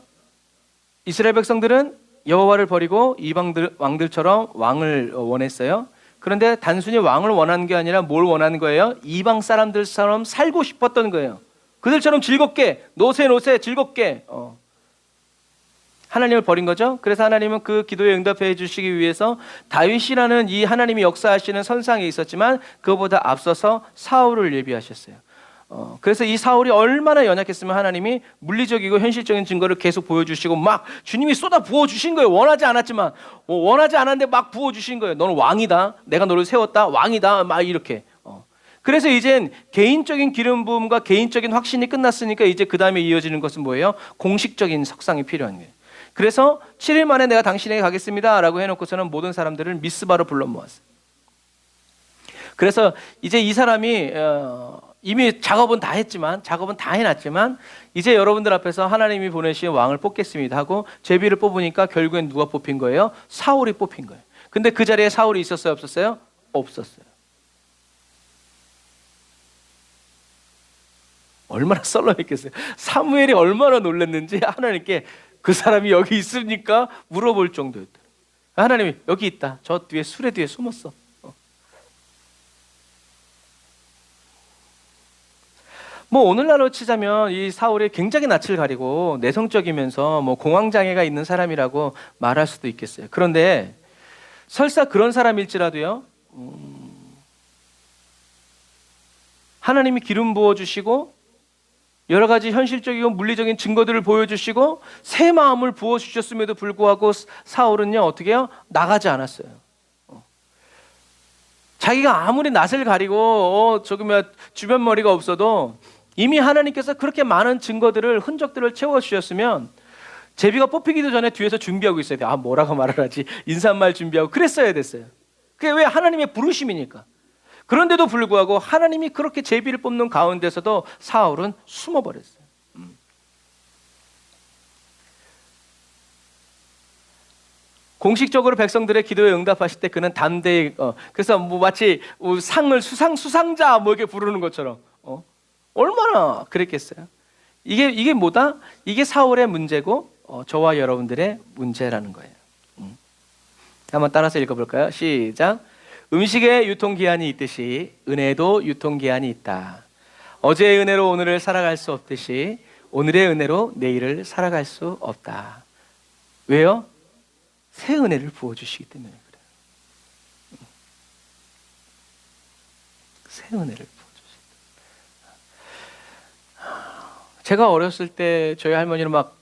이스라엘 백성들은 여호와를 버리고 이방 왕들처럼 왕을 원했어요. 그런데 단순히 왕을 원하는 게 아니라 뭘 원하는 거예요? 이방 사람들처럼 살고 싶었던 거예요. 그들처럼 즐겁게, 노세 즐겁게 하나님을 버린 거죠. 그래서 하나님은 그 기도에 응답해 주시기 위해서 다윗이라는 이 하나님이 역사하시는 선상에 있었지만 그보다 앞서서 사울을 예비하셨어요. 그래서 이 사울이 얼마나 연약했으면 하나님이 물리적이고 현실적인 증거를 계속 보여주시고 막 주님이 쏟아 부어주신 거예요. 원하지 않았지만, 원하지 않았는데 막 부어주신 거예요. 너는 왕이다, 내가 너를 세웠다, 왕이다, 막 이렇게. 그래서 이젠 개인적인 기름 부음과 개인적인 확신이 끝났으니까 이제 그 다음에 이어지는 것은 뭐예요? 공식적인 석상이 필요한 거예요. 그래서 7일 만에 내가 당신에게 가겠습니다 라고 해놓고서는 모든 사람들을 미스바로 불러 모았어요. 그래서 이제 이 사람이 이미 작업은 다 해놨지만 이제 여러분들 앞에서 하나님이 보내신 왕을 뽑겠습니다 하고 제비를 뽑으니까 결국엔 누가 뽑힌 거예요? 사울이 뽑힌 거예요. 근데 그 자리에 사울이 있었어요? 없었어요? 없었어요. 얼마나 썰렁했겠어요. 사무엘이 얼마나 놀랐는지 하나님께 그 사람이 여기 있습니까? 물어볼 정도였다. 하나님이 여기 있다. 저 뒤에 수레 뒤에 숨었어. 뭐 오늘날로 치자면 이 사울이 굉장히 낯을 가리고 내성적이면서 뭐 공황장애가 있는 사람이라고 말할 수도 있겠어요. 그런데 설사 그런 사람일지라도요, 하나님이 기름 부어주시고 여러 가지 현실적이고 물리적인 증거들을 보여주시고 새 마음을 부어주셨음에도 불구하고 사울은요, 어떻게 해요? 나가지 않았어요. 자기가 아무리 낯을 가리고 저기 주변 머리가 없어도 이미 하나님께서 그렇게 많은 증거들을, 흔적들을 채워주셨으면 제비가 뽑히기도 전에 뒤에서 준비하고 있어야 돼요. 뭐라고 말을 하지? 인사말 준비하고 그랬어야 됐어요. 그게 왜? 하나님의 부르심이니까. 그런데도 불구하고 하나님이 그렇게 제비를 뽑는 가운데서도 사울은 숨어버렸어요. 공식적으로 백성들의 기도에 응답하실 때 그는 담대히 그래서 뭐 마치 상을 수상자 뭐 이렇게 부르는 것처럼 얼마나 그랬겠어요. 이게 뭐다? 이게 사울의 문제고 저와 여러분들의 문제라는 거예요. 한번 따라서 읽어볼까요? 시작. 음식에 유통기한이 있듯이 은혜도 유통기한이 있다. 어제의 은혜로 오늘을 살아갈 수 없듯이 오늘의 은혜로 내일을 살아갈 수 없다. 왜요? 새 은혜를 부어주시기 때문에 그래요. 새 은혜를 부어주시기 때문에. 제가 어렸을 때 저희 할머니는 막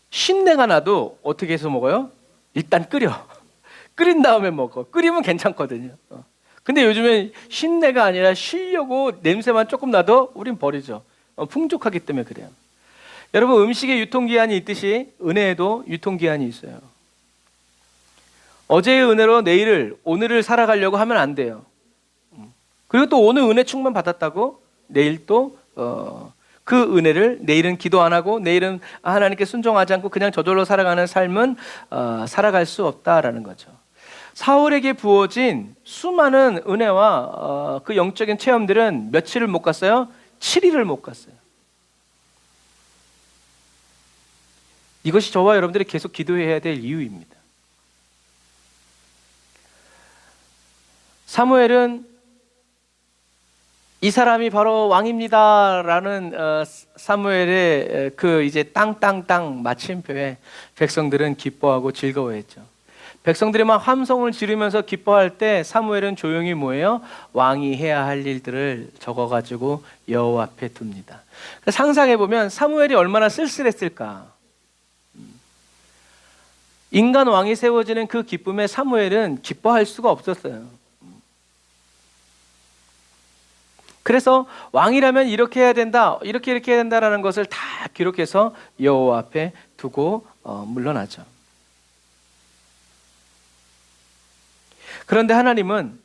신내가 나도 어떻게 해서 먹어요? 일단 끓인 다음에 먹어. 끓이면 괜찮거든요. 근데 요즘엔 신내가 아니라 쉬려고 냄새만 조금 나도 우린 버리죠. 풍족하기 때문에 그래요. 여러분, 음식에 유통기한이 있듯이 은혜에도 유통기한이 있어요. 어제의 은혜로 오늘을 살아가려고 하면 안 돼요. 그리고 또 오늘 은혜 충만 받았다고 내일 또 그 은혜를 내일은 기도 안 하고 내일은 하나님께 순종하지 않고 그냥 저절로 살아가는 삶은 살아갈 수 없다라는 거죠. 사울에게 부어진 수많은 은혜와 그 영적인 체험들은 며칠을 못 갔어요? 7일을 못 갔어요. 이것이 저와 여러분들이 계속 기도해야 될 이유입니다. 사무엘은 이 사람이 바로 왕입니다라는 사무엘의 그 이제 땅 마침표에 백성들은 기뻐하고 즐거워했죠. 백성들이 막 함성을 지르면서 기뻐할 때 사무엘은 조용히 뭐예요? 왕이 해야 할 일들을 적어가지고 여호와 앞에 둡니다. 상상해 보면 사무엘이 얼마나 쓸쓸했을까. 인간 왕이 세워지는 그 기쁨에 사무엘은 기뻐할 수가 없었어요. 그래서 왕이라면 이렇게 해야 된다, 이렇게 해야 된다라는 것을 다 기록해서 여호와 앞에 두고 물러나죠. 그런데 하나님은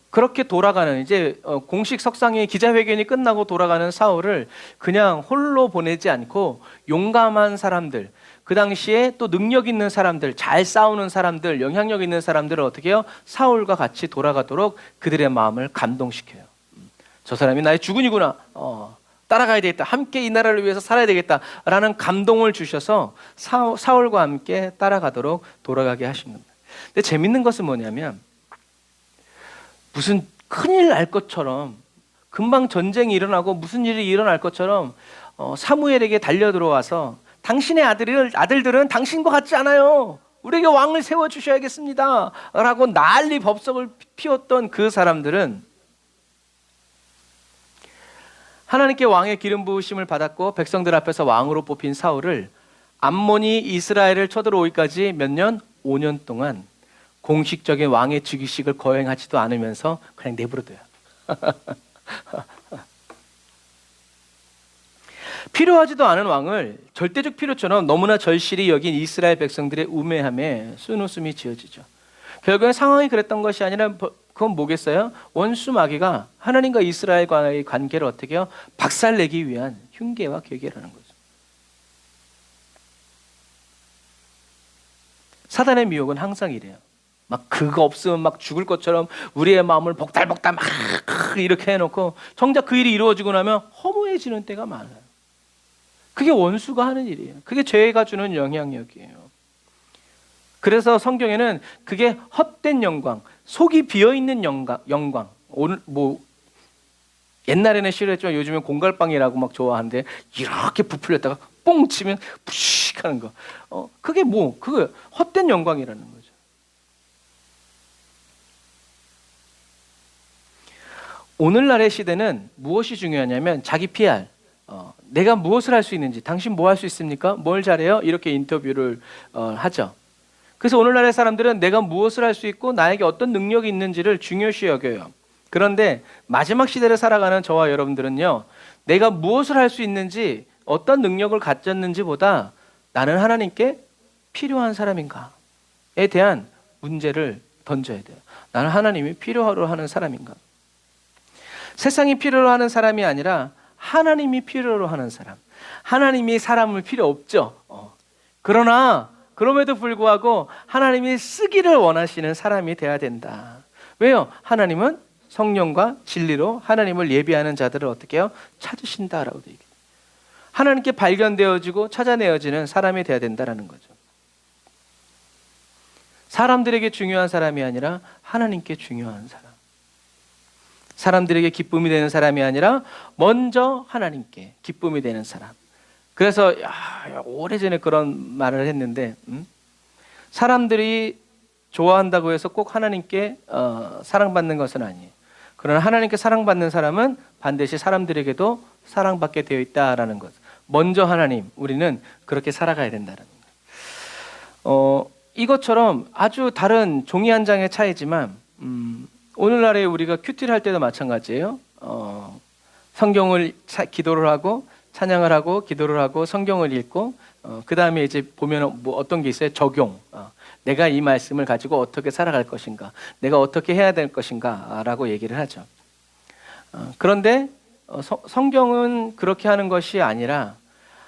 그렇게 돌아가는 이제 공식 석상의 기자회견이 끝나고 돌아가는 사울을 그냥 홀로 보내지 않고 용감한 사람들, 그 당시에 또 능력 있는 사람들, 잘 싸우는 사람들, 영향력 있는 사람들을 어떻게 해요? 사울과 같이 돌아가도록 그들의 마음을 감동시켜요. 저 사람이 나의 주군이구나. 따라가야 되겠다. 함께 이 나라를 위해서 살아야 되겠다라는 감동을 주셔서 사울과 함께 따라가도록 돌아가게 하신 겁니다. 근데 재밌는 것은 뭐냐면 무슨 큰일 날 것처럼 금방 전쟁이 일어나고 무슨 일이 일어날 것처럼 사무엘에게 달려들어와서 당신의 아들들은 당신과 같지 않아요. 우리에게 왕을 세워주셔야겠습니다. 라고 난리 법석을 피웠던 그 사람들은 하나님께 왕의 기름 부으심을 받았고 백성들 앞에서 왕으로 뽑힌 사울을 암몬이 이스라엘을 쳐들어오기까지 몇 년? 5년 동안 공식적인 왕의 즉위식을 거행하지도 않으면서 그냥 내버려둬요. 필요하지도 않은 왕을 절대적 필요처럼 너무나 절실히 여긴 이스라엘 백성들의 우매함에 쓴웃음이 지어지죠. 결국엔 상황이 그랬던 것이 아니라 그건 뭐겠어요? 원수 마귀가 하나님과 이스라엘과의 관계를 어떻게 해요? 박살내기 위한 흉계와 계계라는 거죠. 사단의 미혹은 항상 이래요. 막 그거 없으면 막 죽을 것처럼 우리의 마음을 복달복달 막 이렇게 해놓고 정작 그 일이 이루어지고 나면 허무해지는 때가 많아요. 그게 원수가 하는 일이에요. 그게 죄가 주는 영향력이에요. 그래서 성경에는 그게 헛된 영광, 속이 비어있는 영광. 오늘 옛날에는 싫어했지만 요즘엔 공갈빵이라고 막 좋아하는데 이렇게 부풀렸다가 뽕 치면 푸식 하는 거. 그게 그거 헛된 영광이라는 거죠. 오늘날의 시대는 무엇이 중요하냐면 자기 PR. 내가 무엇을 할 수 있는지, 당신 뭐 할 수 있습니까? 뭘 잘해요? 이렇게 인터뷰를 하죠. 그래서 오늘날의 사람들은 내가 무엇을 할 수 있고 나에게 어떤 능력이 있는지를 중요시 여겨요. 그런데 마지막 시대를 살아가는 저와 여러분들은요, 내가 무엇을 할 수 있는지, 어떤 능력을 가졌는지보다 나는 하나님께 필요한 사람인가에 대한 문제를 던져야 돼요. 나는 하나님이 필요로 하는 사람인가? 세상이 필요로 하는 사람이 아니라 하나님이 필요로 하는 사람. 하나님이 사람을 필요 없죠. 그러나 그럼에도 불구하고 하나님이 쓰기를 원하시는 사람이 돼야 된다. 왜요? 하나님은 성령과 진리로 하나님을 예비하는 자들을 어떻게 해요? 찾으신다라고 얘기해요. 하나님께 발견되어지고 찾아내어지는 사람이 돼야 된다라는 거죠. 사람들에게 중요한 사람이 아니라 하나님께 중요한 사람. 사람들에게 기쁨이 되는 사람이 아니라 먼저 하나님께 기쁨이 되는 사람. 그래서 오래전에 그런 말을 했는데, 사람들이 좋아한다고 해서 꼭 하나님께 사랑받는 것은 아니에요. 그러나 하나님께 사랑받는 사람은 반드시 사람들에게도 사랑받게 되어 있다라는 것. 먼저 하나님, 우리는 그렇게 살아가야 된다는 것. 이것처럼 아주 다른 종이 한 장의 차이지만 오늘날에 우리가 큐티를 할 때도 마찬가지예요. 성경을 기도를 하고 찬양을 하고 기도를 하고 성경을 읽고 그 다음에 이제 보면 어떤 게 있어요? 적용. 내가 이 말씀을 가지고 어떻게 살아갈 것인가, 내가 어떻게 해야 될 것인가라고 얘기를 하죠. 그런데 성경은 그렇게 하는 것이 아니라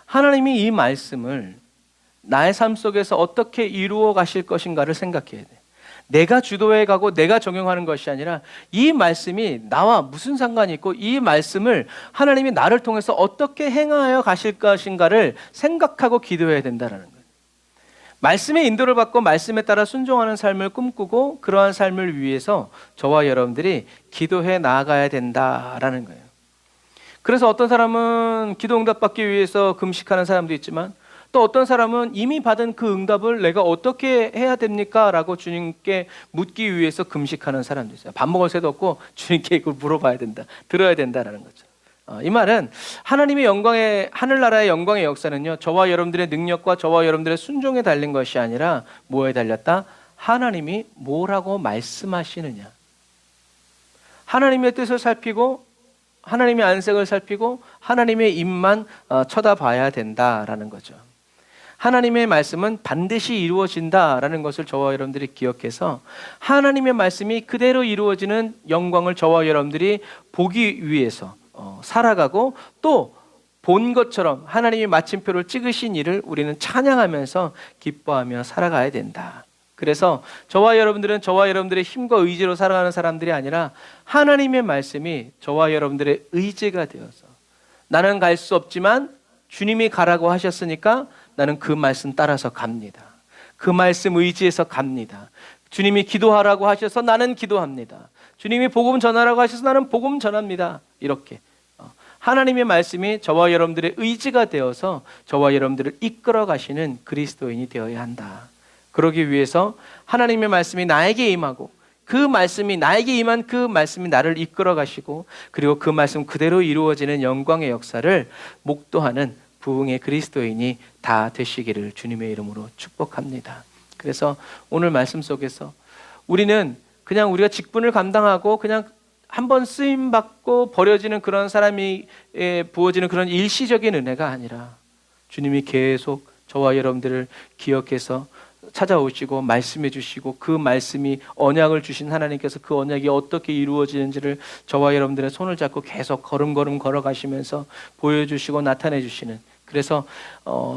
하나님이 이 말씀을 나의 삶 속에서 어떻게 이루어 가실 것인가를 생각해야 돼. 내가 주도해 가고 내가 적용하는 것이 아니라 이 말씀이 나와 무슨 상관이 있고 이 말씀을 하나님이 나를 통해서 어떻게 행하여 가실 것인가를 생각하고 기도해야 된다는 거예요. 말씀의 인도를 받고 말씀에 따라 순종하는 삶을 꿈꾸고 그러한 삶을 위해서 저와 여러분들이 기도해 나아가야 된다라는 거예요. 그래서 어떤 사람은 기도 응답 받기 위해서 금식하는 사람도 있지만 또 어떤 사람은 이미 받은 그 응답을 내가 어떻게 해야 됩니까? 라고 주님께 묻기 위해서 금식하는 사람도 있어요. 밥 먹을 새도 없고 주님께 이걸 물어봐야 된다, 들어야 된다라는 거죠. 이 말은 하나님의 영광의, 하늘나라의 영광의 역사는요, 저와 여러분들의 능력과 저와 여러분들의 순종에 달린 것이 아니라 뭐에 달렸다? 하나님이 뭐라고 말씀하시느냐. 하나님의 뜻을 살피고 하나님의 안색을 살피고 하나님의 입만 쳐다봐야 된다라는 거죠. 하나님의 말씀은 반드시 이루어진다라는 것을 저와 여러분들이 기억해서 하나님의 말씀이 그대로 이루어지는 영광을 저와 여러분들이 보기 위해서 살아가고 또 본 것처럼 하나님이 마침표를 찍으신 일을 우리는 찬양하면서 기뻐하며 살아가야 된다. 그래서 저와 여러분들은 저와 여러분들의 힘과 의지로 살아가는 사람들이 아니라 하나님의 말씀이 저와 여러분들의 의지가 되어서 나는 갈 수 없지만 주님이 가라고 하셨으니까 나는 그 말씀 따라서 갑니다. 그 말씀 의지해서 갑니다. 주님이 기도하라고 하셔서 나는 기도합니다. 주님이 복음 전하라고 하셔서 나는 복음 전합니다. 이렇게 하나님의 말씀이 저와 여러분들의 의지가 되어서 저와 여러분들을 이끌어 가시는 그리스도인이 되어야 한다. 그러기 위해서 하나님의 말씀이 나에게 임하고 그 말씀이 나에게 임한 그 말씀이 나를 이끌어 가시고 그리고 그 말씀 그대로 이루어지는 영광의 역사를 목도하는 부흥의 그리스도인이 다 되시기를 주님의 이름으로 축복합니다. 그래서 오늘 말씀 속에서 우리는 그냥 우리가 직분을 감당하고 그냥 한번 쓰임 받고 버려지는 그런 사람이 부어지는 그런 일시적인 은혜가 아니라 주님이 계속 저와 여러분들을 기억해서 찾아오시고 말씀해 주시고 그 말씀이 언약을 주신 하나님께서 그 언약이 어떻게 이루어지는지를 저와 여러분들의 손을 잡고 계속 걸음걸음 걸어가시면서 보여주시고 나타내 주시는, 그래서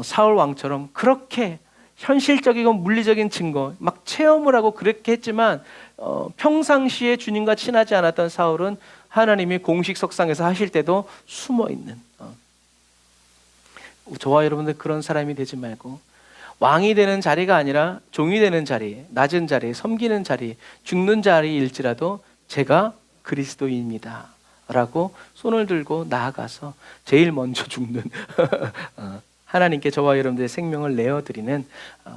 사울 왕처럼 그렇게 현실적이고 물리적인 증거 막 체험을 하고 그렇게 했지만 평상시에 주님과 친하지 않았던 사울은 하나님이 공식 석상에서 하실 때도 숨어있는, 저와 여러분들 그런 사람이 되지 말고 왕이 되는 자리가 아니라 종이 되는 자리, 낮은 자리, 섬기는 자리, 죽는 자리일지라도 제가 그리스도인입니다 라고 손을 들고 나아가서 제일 먼저 죽는 하나님께 저와 여러분들의 생명을 내어드리는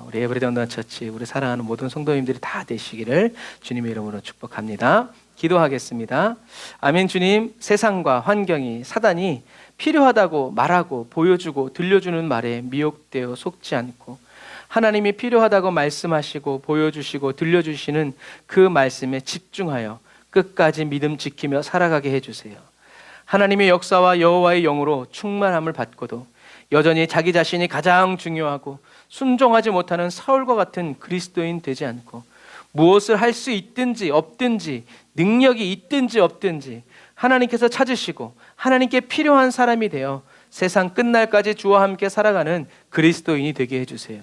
우리 에브리데이 온라인 처치, 우리 사랑하는 모든 성도님들이 다 되시기를 주님의 이름으로 축복합니다. 기도하겠습니다. 아멘. 주님, 세상과 환경이, 사단이 필요하다고 말하고 보여주고 들려주는 말에 미혹되어 속지 않고 하나님이 필요하다고 말씀하시고 보여주시고 들려주시는 그 말씀에 집중하여 끝까지 믿음 지키며 살아가게 해주세요. 하나님의 역사와 여호와의 영으로 충만함을 받고도 여전히 자기 자신이 가장 중요하고 순종하지 못하는 사울과 같은 그리스도인 되지 않고 무엇을 할 수 있든지 없든지 능력이 있든지 없든지 하나님께서 찾으시고 하나님께 필요한 사람이 되어 세상 끝날까지 주와 함께 살아가는 그리스도인이 되게 해주세요.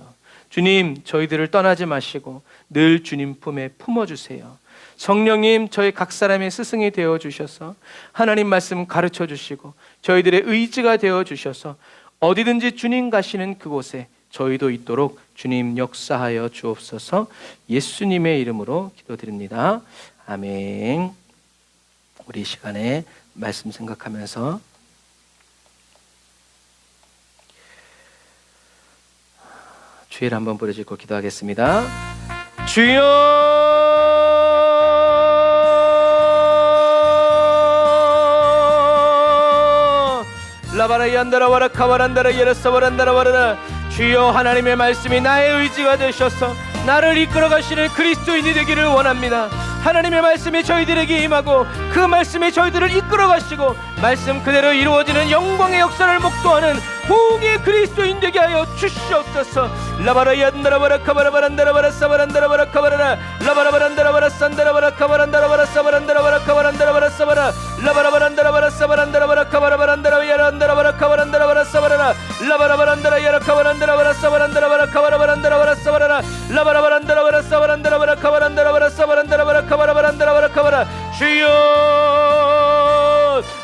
주님, 저희들을 떠나지 마시고 늘 주님 품에 품어주세요. 성령님, 저희 각 사람의 스승이 되어주셔서 하나님 말씀 가르쳐 주시고 저희들의 의지가 되어주셔서 어디든지 주님 가시는 그곳에 저희도 있도록 주님 역사하여 주옵소서. 예수님의 이름으로 기도드립니다. 아멘. 우리 이 시간에 말씀 생각하면서 주일 한번 부르짖고 기도하겠습니다. 주여 라바라 얀다라와라 카바란다라 예라사바란다라와라. 주여, 하나님의 말씀이 나의 의지가 되셔서 나를 이끌어 가시는 그리스도인이 되기를 원합니다. 하나님의 말씀이 저희들에게 임하고 그 말씀이 저희들을 이끌어 가시고 말씀 그대로 이루어지는 영광의 역사를 목도하는 부흥의 그리스도인 되게 하여 주시옵소서. 라바라 얀다라바라 카바라바란다라바라 사바란다라바라 카바라라 라바라바란다라바라 산다라바라 카바란다라바라 사바란다라바라 카바란다라바라 사바라 라바라바란다라바라 사바란다라바라 카바라바란다라 야란다라바라 카바란다라바라 사바라라 라바라바란다라 야라 카바란다라바라 사바란다라바라 카바라바란다라바라 사바라라 라바라바란다라바라 사바란다라바라 카바란다라바라 사바란다라바라 카바라바란다라바라 카바라. 주여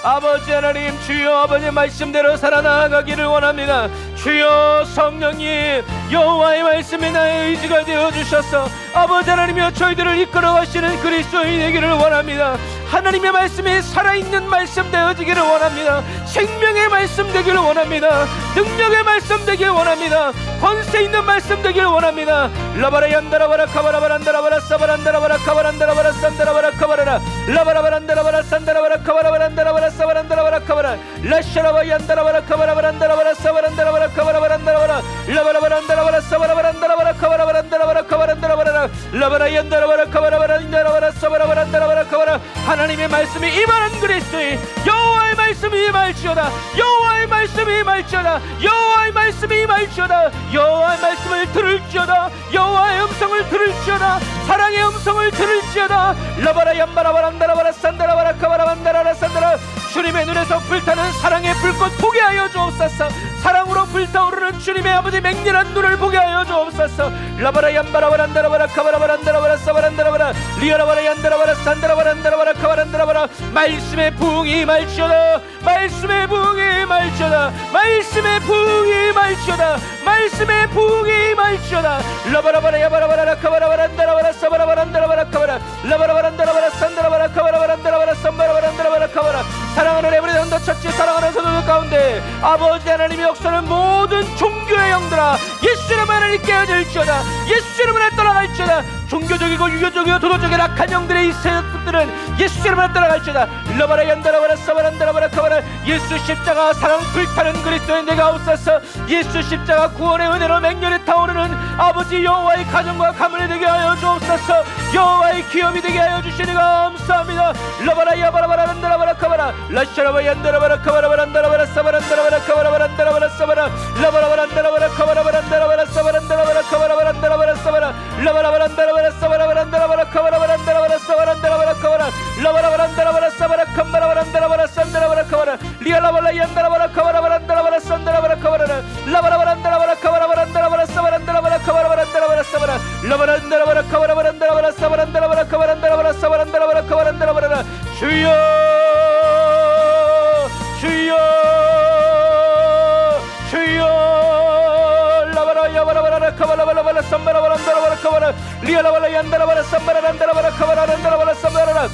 아버지 하나님, 주여 아버지 말씀대로 살아나가기를 원합니다. 주여 성령님, 여호와의 말씀이 나의 의지가 되어주셔서 아버지 하나님이여 저희들을 이끌어 가시는 그리스도인이 되기를 원합니다. 하나님의 말씀이 살아있는 말씀 되어지기를 원합니다. 생명의 말씀 되기를 원합니다. 능력의 말씀 되기를 원합니다. 권세 있는 말씀 되기를 원합니다. 라바라 얀다라바라 카바라바란다라바라 사바란다라바라 카바란다라바라 산다라바라 카바라라 라바라바란다라바라 산다라바라 카바라바란다라바라 사바란다라바라 카바라 라샤라바 얀다라바라 카바라바란다라바라 사바란다라바라 카바라바란다라바라 라바라바란다라바라 사바라바란다라바라 카바라바란다라바라 카바란다라바라 라바라 얀다라바라 카바라바란다라바라 사바라바란다라바라 카바라. 하나님의 말씀이 임하는 그리스도인, 여호와의 말씀이 임할지어다. 여호와의 말씀이 임할지어다. 여호와의 말씀이 임할지어다. 여호와의 말씀을 들을지어다. 여호와의 음성을 들을지어다. 사랑의 음성을 들을지어다. 라바라 얀바라바란다라바라 산다라바라 카바라반다라라 산다라. 주님의 눈에서 불타는 사랑의 불꽃 보게 하여 주옵소서. 사랑으로 불타오르는 주님의 아버지 맹렬한 눈을 보게 하여 주옵소서. 라바라 얀바라바란다라바라 카바라바란다라바라 사바란다라바라 리아라바라 얀다라바라 산다라바란다라바라 카바란다라바라. 말씀의 부흥이 말지어다. 말씀의 부흥이 말지어다. 말씀의 부흥이 말지어다. 말씀의 부흥이 말지어다. 라바라바라 야바라바라 카바라바란다라바라 사바라바란다라바라 카바라 라바라바란다라바라 산다라바라 카바라바란다라바라 삼바라바란다라바라 카바라. 사랑하는 에브리데이 온라인 처치, 사랑하는 성도들 가운데 아버지 하나님의 역사는 모든 종교의 영들아 예수 이름으로 하나님 깨어질지어다. 예수 이름으로 떠나갈지어다. 종교적이고 유교적이고 도덕적인 악한 영들의 이 세력들은 예수 이름으로 떠나갈지어다. 라바라 얀다라바라 사바란다라바라 카바라. 예수 십자가 사랑 불타는 그리스도인 되게 하옵소서. 예수 십자가 구원의 은혜로 맹렬히 타오르는 아버지 여호와의 가정과 가문이 되게 하여 주옵소서. 여호와의 기업이 되게 하여 주시니 감사합니다. 라바라 야바라바란다라바라 카바라 라샤라바 얀다라바라 카바라바란다라바라 사바란다라바라 카바라바란다라바라 사바라 라바라바란다라바라 카바라바란다라바라 사바란다라바라 카바라바란다라바라 사바라 라바라바란다라바라 사바라바란다라바라 카바라바란다라바라 사바란다라바라 카바라 라바라바란다라바라 사바라 캄바라바란다라바라 산다라바라 카바라 리알라발라 얀다라바라 카바라바란다라바라 산다라바라 카바라 라바라바란다라바라 카바라바란다라바라 사바란다라바라 카바라바란다라바라 사바라 라바란다라바라 카바라바란다라바라 사바란다라바라 카바란다라바라 사바란다라바라 카바란다라바라. 주여 주여 주여 라바라 야바라바라 카바라바라바라 삼바라바란다라바라 카바라 리알라발라 얀다라바라 삼바라란다라바라 카바라란다라바라 삼바라라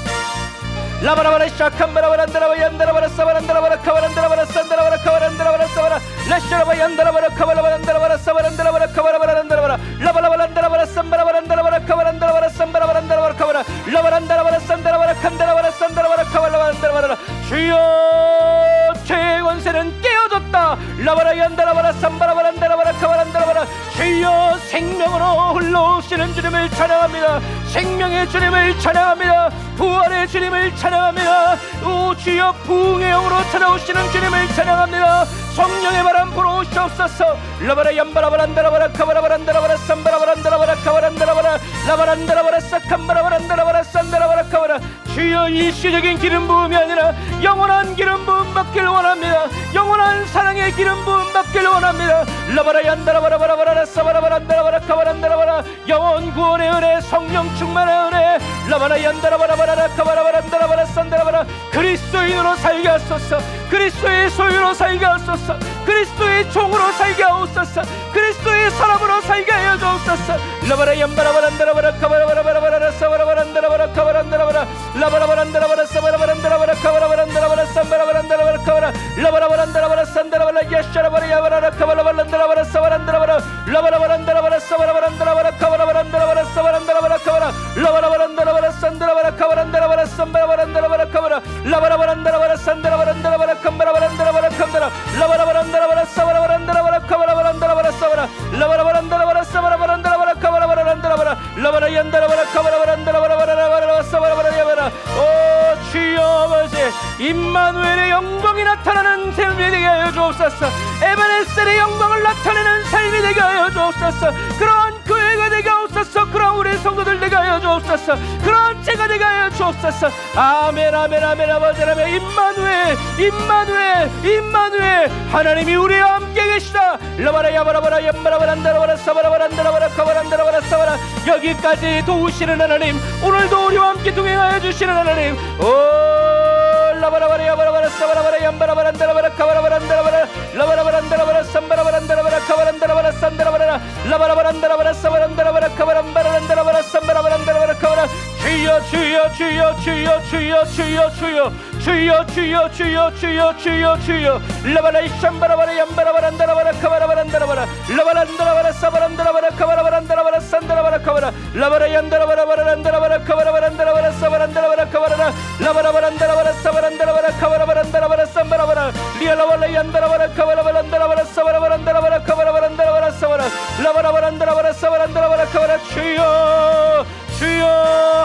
라바라바라 샤캄바라바란다라바 얀다라바라 사바란다라바라 카바란다라바라 산다라바라 카바란다라바라 사바라 레샤라바 얀다라바라 카바라바란다라바라 사바란다라바라 카바라바란다라바라 라바라바란다라바라 삼바라바란다라바라 카바란다라바라 삼바라바란다라바라 카바라 라바란다라바라 산다라바라 칸다라바라 산다라바라 카바라바란다라바라 주여 죄의 권세는 깨어졌다. 라바라 얀다라바라 삼바라바란다라바라 카바란다라바라 주여 생명으로 흘러오시는 주님을 찬양합니다. 생명의 주님을 찬양합니다. 부활의 주님을 찬양합니다. 오 주여 부흥의 영으로 찾아오시는 주님을 찬양합니다. 성령의 바람 불어오시옵소서. 라바라 얀바라바란다라바라 카바라바란다라바라 삼바라바란다라바라 카바란다라바라 라바란다라바라 사캄바라바란다라바라 산다라바라 카바라 주여 일시적인 기름 부음이 아니라 영원한 기름 부음 받길 원합니다. 영원한 사랑의 기름 부음 받길 원합니다. 라바라 얀다라바라바라바라 사바라바란다라바라 카바란다라바라 영원 구원의 은혜 성령 충만의 은혜 라바라 얀다라바라바라 카바라바란다라바라 산다라바라 그리스도인으로 살게 하소서. 그리스도의 소유로 살게 하소서. 그리스도의 종으로 살게 하옵소서. 그리스도의 사람으로 살게 하여 주옵소서. 라바라 얀바라바란다라바라 카바라바라바라바라 사바라바란다라바라 카바란다라바라 라바라바란다라바라 사바라바란다라바라 카바라바란다라바라 삼바라바란다라바라 카바라 라바라바란다라바라 산다라바라 야샤라바라 야바라라 카바라바란다라바라 사바란다라바라 라바라바란다라바라 사바라바란다라바라 카바라바란다라바라 사바란다라바라 카바라 라바라바란다라바라 산다라바라 카바란다라바라 삼바라바란다라바라 카바라 라바라바란다라바라 산다라바란다라바라 캄바라바란다라바라 캄바라 라바라바란다라바라 사바라바란다라바라 카바라바란다라바라 사바라 라바라바란다라바라 사바라바란다라바라 카바라바란다라바라 라바라 얀다라바라 카바라바란다라바라 사바라바라 야바라 오 주여 아버지 임마누엘의 영광이 나타나는 삶이 되게 하여 주옵소서. 에베네셀의 영광을 나타내는 삶이 되게 하여 주옵소서. 그러한 교회가 되게 하옵소서. 그러한 우리 성도들 되게 하여 주옵소서. 그러한 제가 되게 하여 주옵소서. 아멘 아멘 아멘 아버지 아멘. 임마누엘 임마누엘 임마누엘 하나님이 우리와 함께 계시다. 라바라 야바라바라 얌바라바란다라바라 사바라바란다라바라 카바란다라바라 사바라 여기까지 도우시는 하나님 오늘도 우리와 함께 동행하여 주시는 하나님 오 라바라바라 야바라바라 사바라바라 얌바라바란다라바라 카바라바란다라바라 라바라바란다라바라 삼바라바란다라바라 카바란다라바라 산다라바라 라바라바란다라바라 사바란다라바라 카바란바란다라바라 삼바라바란다라바라 카바라 주여 주여 주여 주여 주여 주여 주여 주여 주여 주여 주여 주여 주여 라바라 이샴바라바라 얌바라바란다라바라 카바라바란다라바라 라바란다라바라 사바란다라바라 카바라바란다라바라 산다라바라 카바라 라바라 얀다라바라바란다라바라 카바라바란다라바라 사바란다라바라 카바라라 라바라바란다라바라 사바란다라바라 카바라바란다라바라 삼바라바라 리알라발라 얀다라바라 카바라바란다라바라 사바라바란다라바라 카바라바란다라바라 사바라 라바라바란다라바라 사바란다라바라 카바라 주여 주여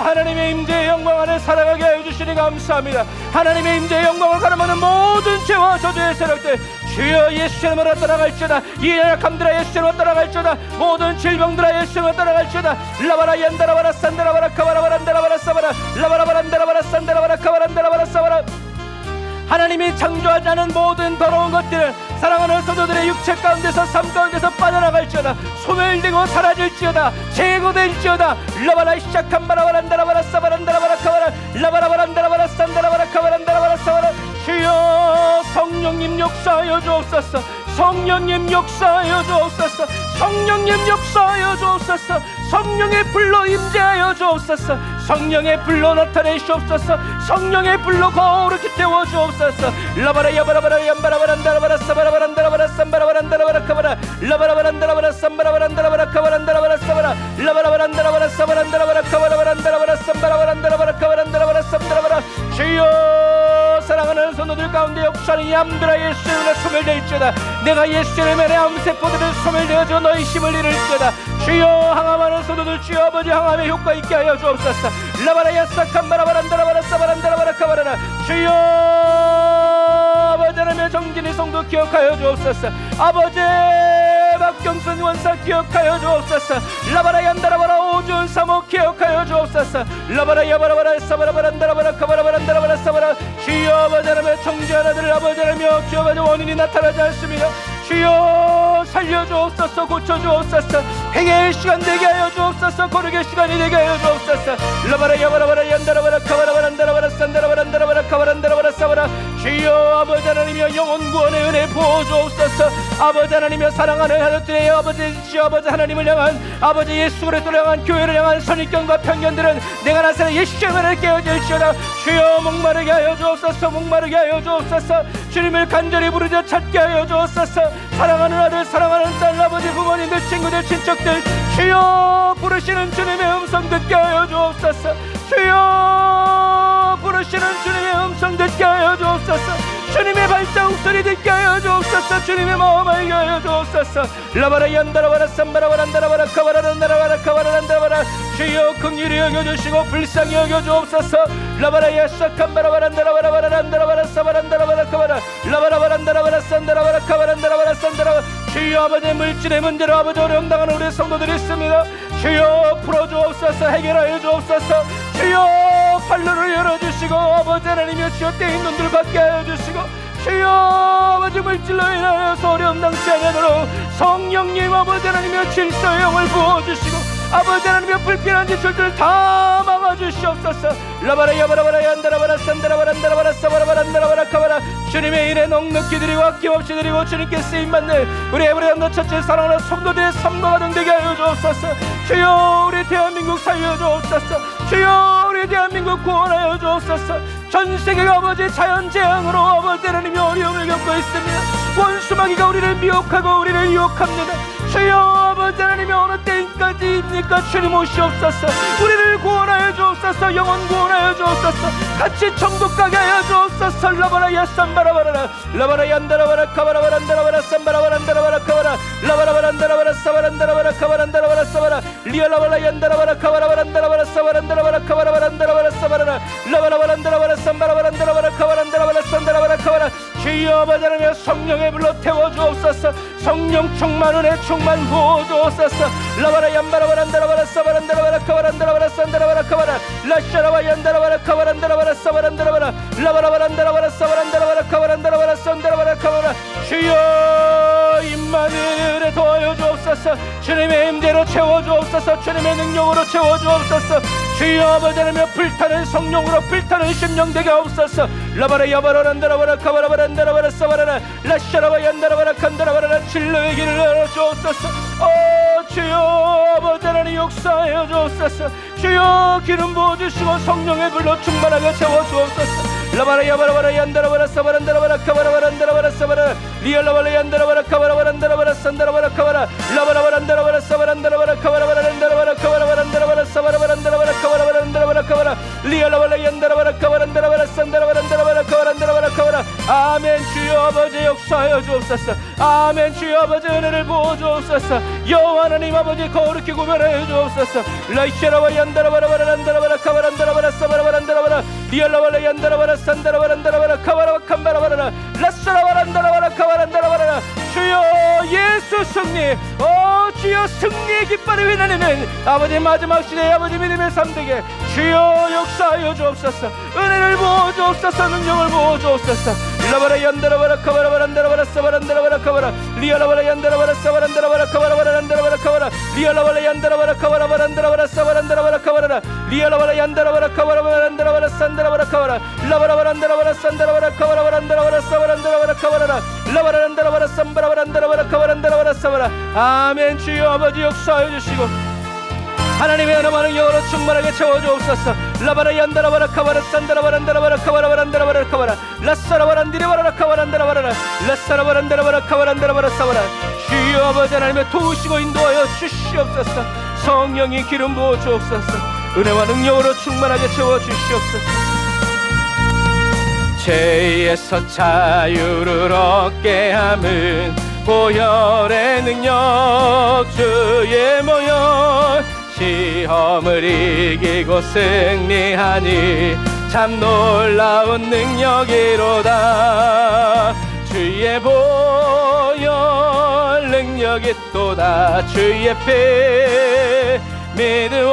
하나님의 임재의 영광 안에 살아가게 하여 주시니 감사합니다. 하나님의 임재의 영광을 가름하는 모든 죄와 저주의 세력들 주여 예수님으로 떠나갈지어다. 이 연약함들아 예수님으로 떠나갈지어다. 모든 질병들아 예수님으로 떠나갈지어다. 라바라 얀다라바라 산다라바라 카바라바란다라바라 사바라 라바라바란다라바라 산다라바라 카바란다라바라 사바라 하나님이 창조하지 않은 모든 더러운 것들을 사랑하는 성도들의 육체 가운데서 삶 가운데서 빠져나갈지어다. 소멸되고 사라질지어다. 제거될지어다. 라바라 시작한바라바란다라바라 사바란다라바라 카바라 라바라바란다라바라 산다라바라 카바란다라바라 사바라 주여 성령님 역사하여 주옵소서. 성령님 역사하여 주옵소서. 성령님 역사하여 주옵소서. 성령의 불로 임재하여 주옵소서. 성령의 불로 나타내시옵소서. 성령의 불로 거룩히 태워 주옵소서. 라바라 야바라바라 얌바라바란다라바라 사바라바란다라바라 삼바라바란다라바라 카바라 라바라바란다라바라 삼바라바란다라바라 카바란다라바라 사바라 라바라바란다라바라 사바란다라바라 카바라바란다라바라 삼바라바란다라바라 카바란다라바라 삼다라바라 주여 사랑하는 성도들 가운데 역사는 얌들아 예수님으로 소멸될지어다. 내가 예수님의 내 암세포들을 소멸되어져 너희 힘을 잃을지어다. 주여 항암하는 성도들 주여 아버지 항암의 효과 있게 하여 주옵소서. 라바라야 사캄바라바란다라바라 사바란다라바라 카바라라 주여 아버지 하나님의 정진이 성도 기억하여 주옵소서. 아버지 박경순 원사 기억하여 주옵소서. 라바라 얀다라바라 오준 사모 기억하여 주옵소서. 라바라 야바라바라 사바라바란다라바라 카바라바란다라바라 사바라 주여 아버지 하나님의 정죄한 아들 아버지 하나님여 주여 아버지 원인이 나타나지 않습니다. 주여 살려주옵소서. 고쳐주옵소서. 행의 시간 되게 하여 주옵소서. 거룩의 시간이 되게 하여 주옵소서. 라바라 야바라바라 얀다라바라 카바라바란다라바라 산다라바란다라바라 카바란다라바라 사바라. 주여 아버지 하나님이여 영혼 구원의 은혜 부어 주옵소서. 아버지 하나님이여 사랑하는 하나님의 아버지 주여 아버지 하나님을 향한 아버지 예수 그리스도를 향한 교회를 향한 선입견과 편견들은 내가 나서는 예수님을 깨어질지어다. 주여 목마르게 하여 주옵소서. 목마르게 하여 주옵소서. 주님을 간절히 부르짖어 찾게 하여 주옵소서. 사랑하는 아들 사랑하는 딸 아버지 부모님들 친구들 친척들 주여 부르시는 주님의 음성 듣게 하여 주옵소서. 주여 부르시는 주님의 음성 듣게 하여 주옵소서. 주님의 발자국 소리 듣게 하여 주옵소서. 주님의 마음 알게 하여 주옵소서. 라바라 얀다라바라 삼바라바란다라바라 카바라란다라바라 카바라란다라바라. 주여 긍휼히 여겨주시고 불쌍히 여겨주옵소서. 라바라 야사칸바라바란다라바라바란다라바라 사바란다라바라 카바라 라바라바란다라바라 산다라바라 카바란다라바라 산다라바라. 주여 아버지 물질의 문제로 아버지 어려움 당하는 우리 성도들이 있습니다. 주여 풀어주옵소서. 해결하여 주옵소서. 주여 팔로를 열어주시고 아버지 하나님의 주여 떼인 눈들 받게 하여 주시고 주여 아버지 물질로 인하여서 어려움 당치 않도록 성령님 아버지 하나님의 질서의 영을 부어주시고 아버지 하나님의 불편한 지출들을 다 막아주시옵소서. 라바라 야바라바라 얀다라바라 산다라바란다라바라 사바라바란다라바라 카바라. 주님의 일에 넉넉히 드리고 아낌없이 드리고 주님께 쓰임받는 우리 에브리언더 처치 사랑하는 성도들의 삶과 가정 되게 하여 주옵소서. 주여 우리 대한민국 살려 주옵소서. 주여 우리 대한민국 구원하여 주옵소서. 전 세계가 아버지 자연재앙으로 아버지 하나님의 어려움을 겪고 있습니다. 원수마귀가 우리를 미혹하고 우리를 유혹합니다. 주여 아버지 하나님의 어느 때까지입니까? 주님 오시옵소서. 우리를 구원하여 주옵소서. 영혼 구원하여 주옵소서. 같이 천국 가게 하여 주옵소서. 라바라 야삼바라바라라 라바라 얀다라바라 카바라바란다라바라 삼바라바란다라바라 카바라 라바라바란다라바라 사바란다라바라 카바란다라바라 사바라 리알라바라 얀다라바라 카바라바란다라바라 사바란다라바라 카바라바란다라바라 사바라라 라바라바란다라바라 삼바라바란다라바라 카바란다라바라 산다라바라 카바라. 주여 아버지 하나님 성령의 불로 태워주옵소서. 성령 충만 은혜 충만 부어주옵소서. 라바라 얀바라바란다라바라 사바란다라바라 카바란다라바라 산다라바라 카바라 라샤라바 얀다라바라 카바란다라바라 사바란다라바라 라바라바란다라바라 사바란다라바라 카바란다라바라 산다라바라 카바라. 주여 임마누엘에 도와여 주옵소서. 주님의 임재로 채워주옵소서. 주님의 능력으로 채워주옵소서. 주여 아버지 하나님 불타는 성령으로 불타는 심령 되게 하옵소서. 라바라 야바라란다라바라 카바라바란다라바라 사바라라 라샤라바 얀다라바라 칸다라바라 진로의 길을 열어주옵소서. 주여 아버지 하나님 역사하여 주옵소서. 주여 기름 부어주시고 성령의 불로 충만하게 채워주옵소서. 라바라 야바라바라 얀다라바라 사바란다라바라 카바라바란다라바라 사바라 리알라바라 얀다라바라 카바라바란다라바라 산다라바라 카바라 라바라바란다라바라 사바란다라바라 카바라바란다라바라 카바라바란다라바라 사바라바란다라바라 카바라바란다라바라 카바라 리알라바라 얀다라바라 카바란다라바라 산다라바란다라바라 카바란다라바라 카바라. 아멘. 주여 아버지 역사하여 주옵소서. 아멘. 주여 아버지 은혜를 부어주옵소서. 여호와 하나님 아버지 거룩히 구별하여 주옵소서. 라이샤라바 얀다라바라바란다라바라 카바란다라바라 사바라바란다라바라 리알라바라 얀다라바라 산다라바란다라바라 카바라 칸바라바라라 라사라바란다라바라 카바란다라바라라. 주여 예수 승리. 주여 승리의 깃발을 휘날리는 아버지 마지막 시대의 아버지 믿음의 삶되게 주여 역사하여 주옵소서. 은혜를 부어주옵소서. 능력을 부어주옵소서. 라바라 얀다라바라 카바라바란다라바라 사바란다라바라 카바라 리알라바라 얀다라바라 사바란다라바라 카바라바란다라바라 카바라 리알라바라 얀다라바라 카바라바란다라바라 사바란다라바라 카바라 리알라바라 얀다라바라 카바라바란다라바라 산다라바라 카바라 라바라바란다라바라 산다라바라 카바라바란다라바라 사바란다라바라 카바라 라바라란다라바라 삼바라바란다라바라 카바란다라바라 사바라. 아멘. 주여 아버지 역사하여 주시고 하나님의 은혜와 능력으로 충만하게 채워주옵소서. 라바라 얀다라바라 카바라 산다라바란다라바라 카바라바란다라바라 카바라 라사라바란디레바라 카바란다라바라 라사라바란다라바라 카바란다라바라 사바라. 주여 아버지 하나님의 도우시고 인도하여 주시옵소서. 성령이 기름 부어 주옵소서. 은혜와 능력으로 충만하게 채워주시옵소서. 죄에서 자유를 얻게 함은 보혈의 능력 주의 모여 시험을 이기고 승리하니 참 놀라운 능력이로다. 주의 보혈 능력이 또다. 주의 피 믿으오.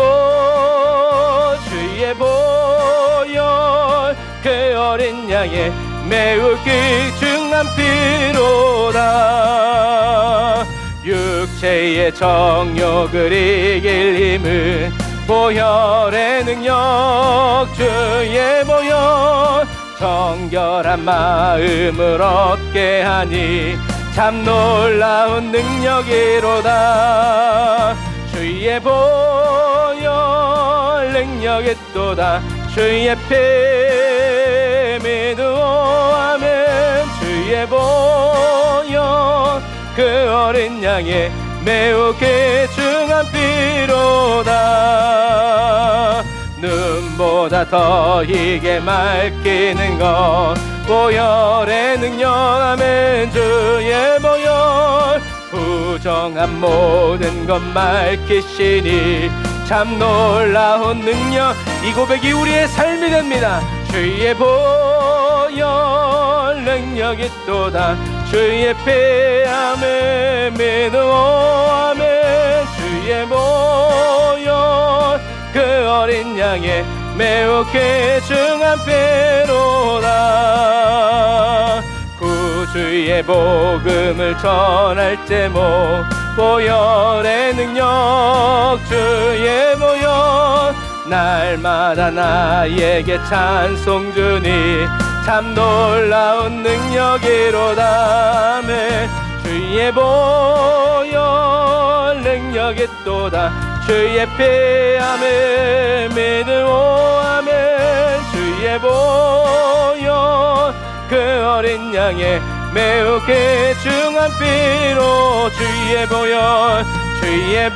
주의 보혈 그 어린 양의 매우 귀중한 피로다. 육체의 정욕을 이길 힘을 보혈의 능력 주의 보혈 정결한 마음을 얻게 하니 참 놀라운 능력이로다. 주의 보혈 능력이 또다. 주의 피 믿으오 아멘. 주의 보혈 그 어린 양의 매우 귀중한 피로다. 눈보다 더 이게 맑히는 것 보혈의 능력 아멘. 주의 보혈 부정한 모든 것 맑히시니 참 놀라운 능력. 이 고백이 우리의 삶이 됩니다. 주의 보혈 능력이 또다. 주의 피 아멘 믿으오 아멘. 주의 보혈 그 어린 양의 매우 귀중한 피로다. 구주의 복음을 전할 제목 보혈의 능력 주의 보혈 날마다 나에게 찬송 주니 참 놀라운 능력이로다 아멘. 주의 보혈 능력이 또다. 주의 피 아멘 믿으오 아멘. 주의 보혈 그 어린 양의 매우 귀중한 피로 주의 보혈 주의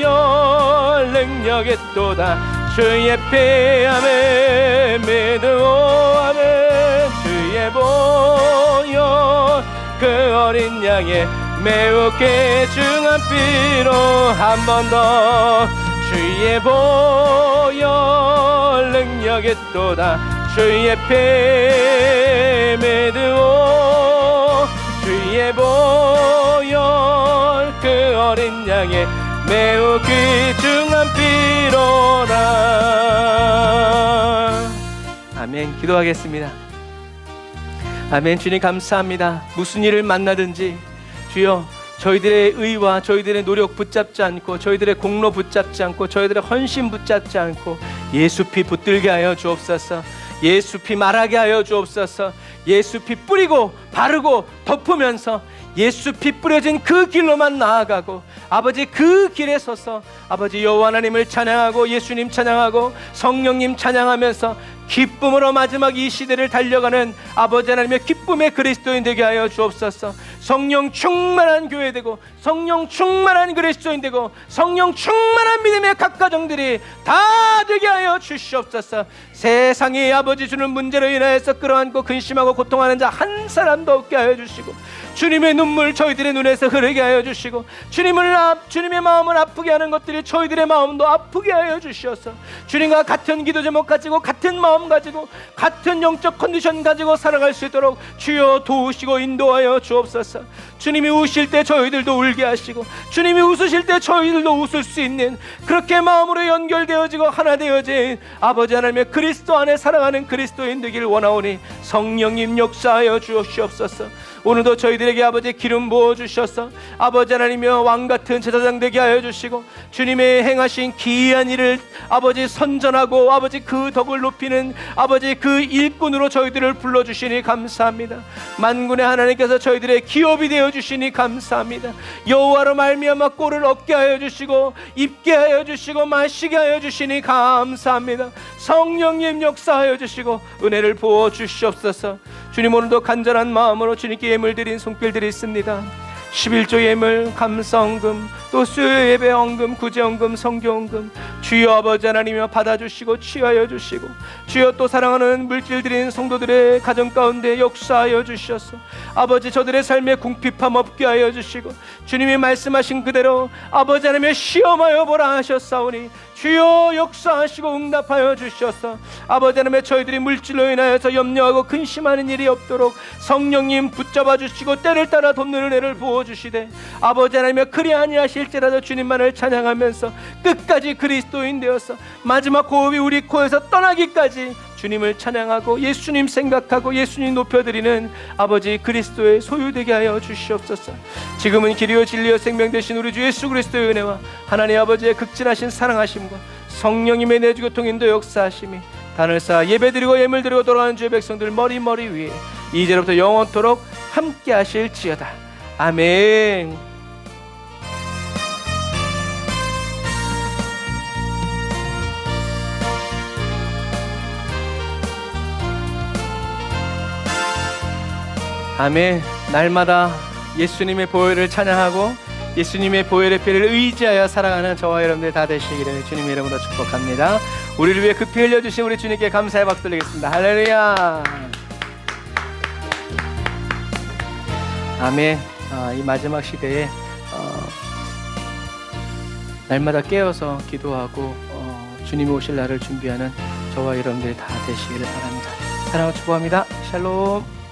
보혈 능력이 또다. 주의 피 아멘 믿으오 아멘. 주의 보혈 그 어린 양의 매우 귀중한 피로 한 번 더. 주의 보혈 능력이 또다. 주의 피 믿으오. 주의 보혈 그 어린 양의 매우 귀중한 피로다. 아멘. 기도하겠습니다. 아멘. 주님 감사합니다. 무슨 일을 만나든지 주여 저희들의 의와 저희들의 노력 붙잡지 않고 저희들의 공로 붙잡지 않고 저희들의 헌신 붙잡지 않고 예수 피 붙들게 하여 주옵소서. 예수 피 말하게 하여 주옵소서. 예수 피 뿌리고 바르고 덮으면서 예수 피 뿌려진 그 길로만 나아가고 아버지 그 길에 서서 아버지 여호와 하나님을 찬양하고 예수님 찬양하고 성령님 찬양하면서 기쁨으로 마지막 이 시대를 달려가는 아버지 하나님의 기쁨의 그리스도인 되게 하여 주옵소서. 성령 충만한 교회 되고 성령 충만한 그리스도인 되고 성령 충만한 믿음의 각 가정들이 다 되게 하여 주시옵소서. 세상이 아버지 주는 문제로 인하여서 끌어안고 근심하고 고통하는 자 한 사람도 없게 하여 주시고 주님의 눈물 저희들의 눈에서 흐르게 하여 주시고 주님의 마음을 아프게 하는 것들이 저희들의 마음도 아프게 하여 주시옵소서. 주님과 같은 기도 제목 가지고 같은 마음 가지고 같은 영적 컨디션 가지고 살아갈 수 있도록 주여 도우시고 인도하여 주옵소서. 주님이 우실 때 저희들도 울게 하시고 주님이 웃으실 때 저희들도 웃을 수 있는 그렇게 마음으로 연결되어지고 하나 되어진 아버지 하나님의 그리스도 안에 살아가는 그리스도인 되길 원하오니 성령님 역사하여 주옵소서. 오늘도 저희들에게 아버지 기름 부어주셔서 아버지 하나님이여 왕같은 제사장 되게 하여 주시고 주님의 행하신 기이한 일을 아버지 선전하고 아버지 그 덕을 높이는 아버지 그 일꾼으로 저희들을 불러주시니 감사합니다. 만군의 하나님께서 저희들의 기업이 되어주시니 감사합니다. 여호와로 말미암아 꼴을 얻게 하여 주시고 입게 하여 주시고 마시게 하여 주시니 감사합니다. 성령님 역사하여 주시고 은혜를 부어 주시옵소서. 주님 오늘도 간절한 마음으로 주님께 예물 드린 손길들이 있습니다. 11조 예물, 감사헌금, 또 수요 예배 헌금, 구제헌금, 성교헌금 주여 아버지 하나님이여 받아주시고 취하여 주시고 주여 또 사랑하는 물질 드린 성도들의 가정 가운데 역사하여 주셔서 아버지 저들의 삶에 궁핍함 없게 하여 주시고 주님이 말씀하신 그대로 아버지 하나님의 시험하여 보라 하셨사오니 주여 역사하시고 응답하여 주셔서 아버지 하나님의 저희들이 물질로 인하여서 염려하고 근심하는 일이 없도록 성령님 붙잡아 주시고 때를 따라 돕는 은혜를 부어주시되 아버지 하나님의 그리 아니하실지라도 주님만을 찬양하면서 끝까지 그리스도인 되어서 마지막 호흡이 우리 코에서 떠나기까지 주님을 찬양하고 예수님 생각하고 예수님 높여드리는 아버지 그리스도의 소유되게 하여 주시옵소서. 지금은 길이요 진리요 생명 되신 우리 주 예수 그리스도의 은혜와 하나님 아버지의 극진하신 사랑하심과 성령님의 내주 교통인도 역사하심이 단을 쌓아 예배드리고 예물드리고 돌아가는 주의 백성들 머리 위에 이제로부터 영원토록 함께 하실지어다. 아멘. 아멘. 날마다 예수님의 보혈을 찬양하고 예수님의 보혈의 피를 의지하여 살아가는 저와 여러분들 다 되시기를 주님의 이름으로 축복합니다. 우리를 위해 급히 흘려주신 우리 주님께 감사의 박수 드리겠습니다. 할렐루야. 아멘. 이 마지막 시대에 날마다 깨어서 기도하고 주님이 오실 날을 준비하는 저와 여러분들 다 되시기를 바랍니다. 사랑하고 축복합니다. 샬롬.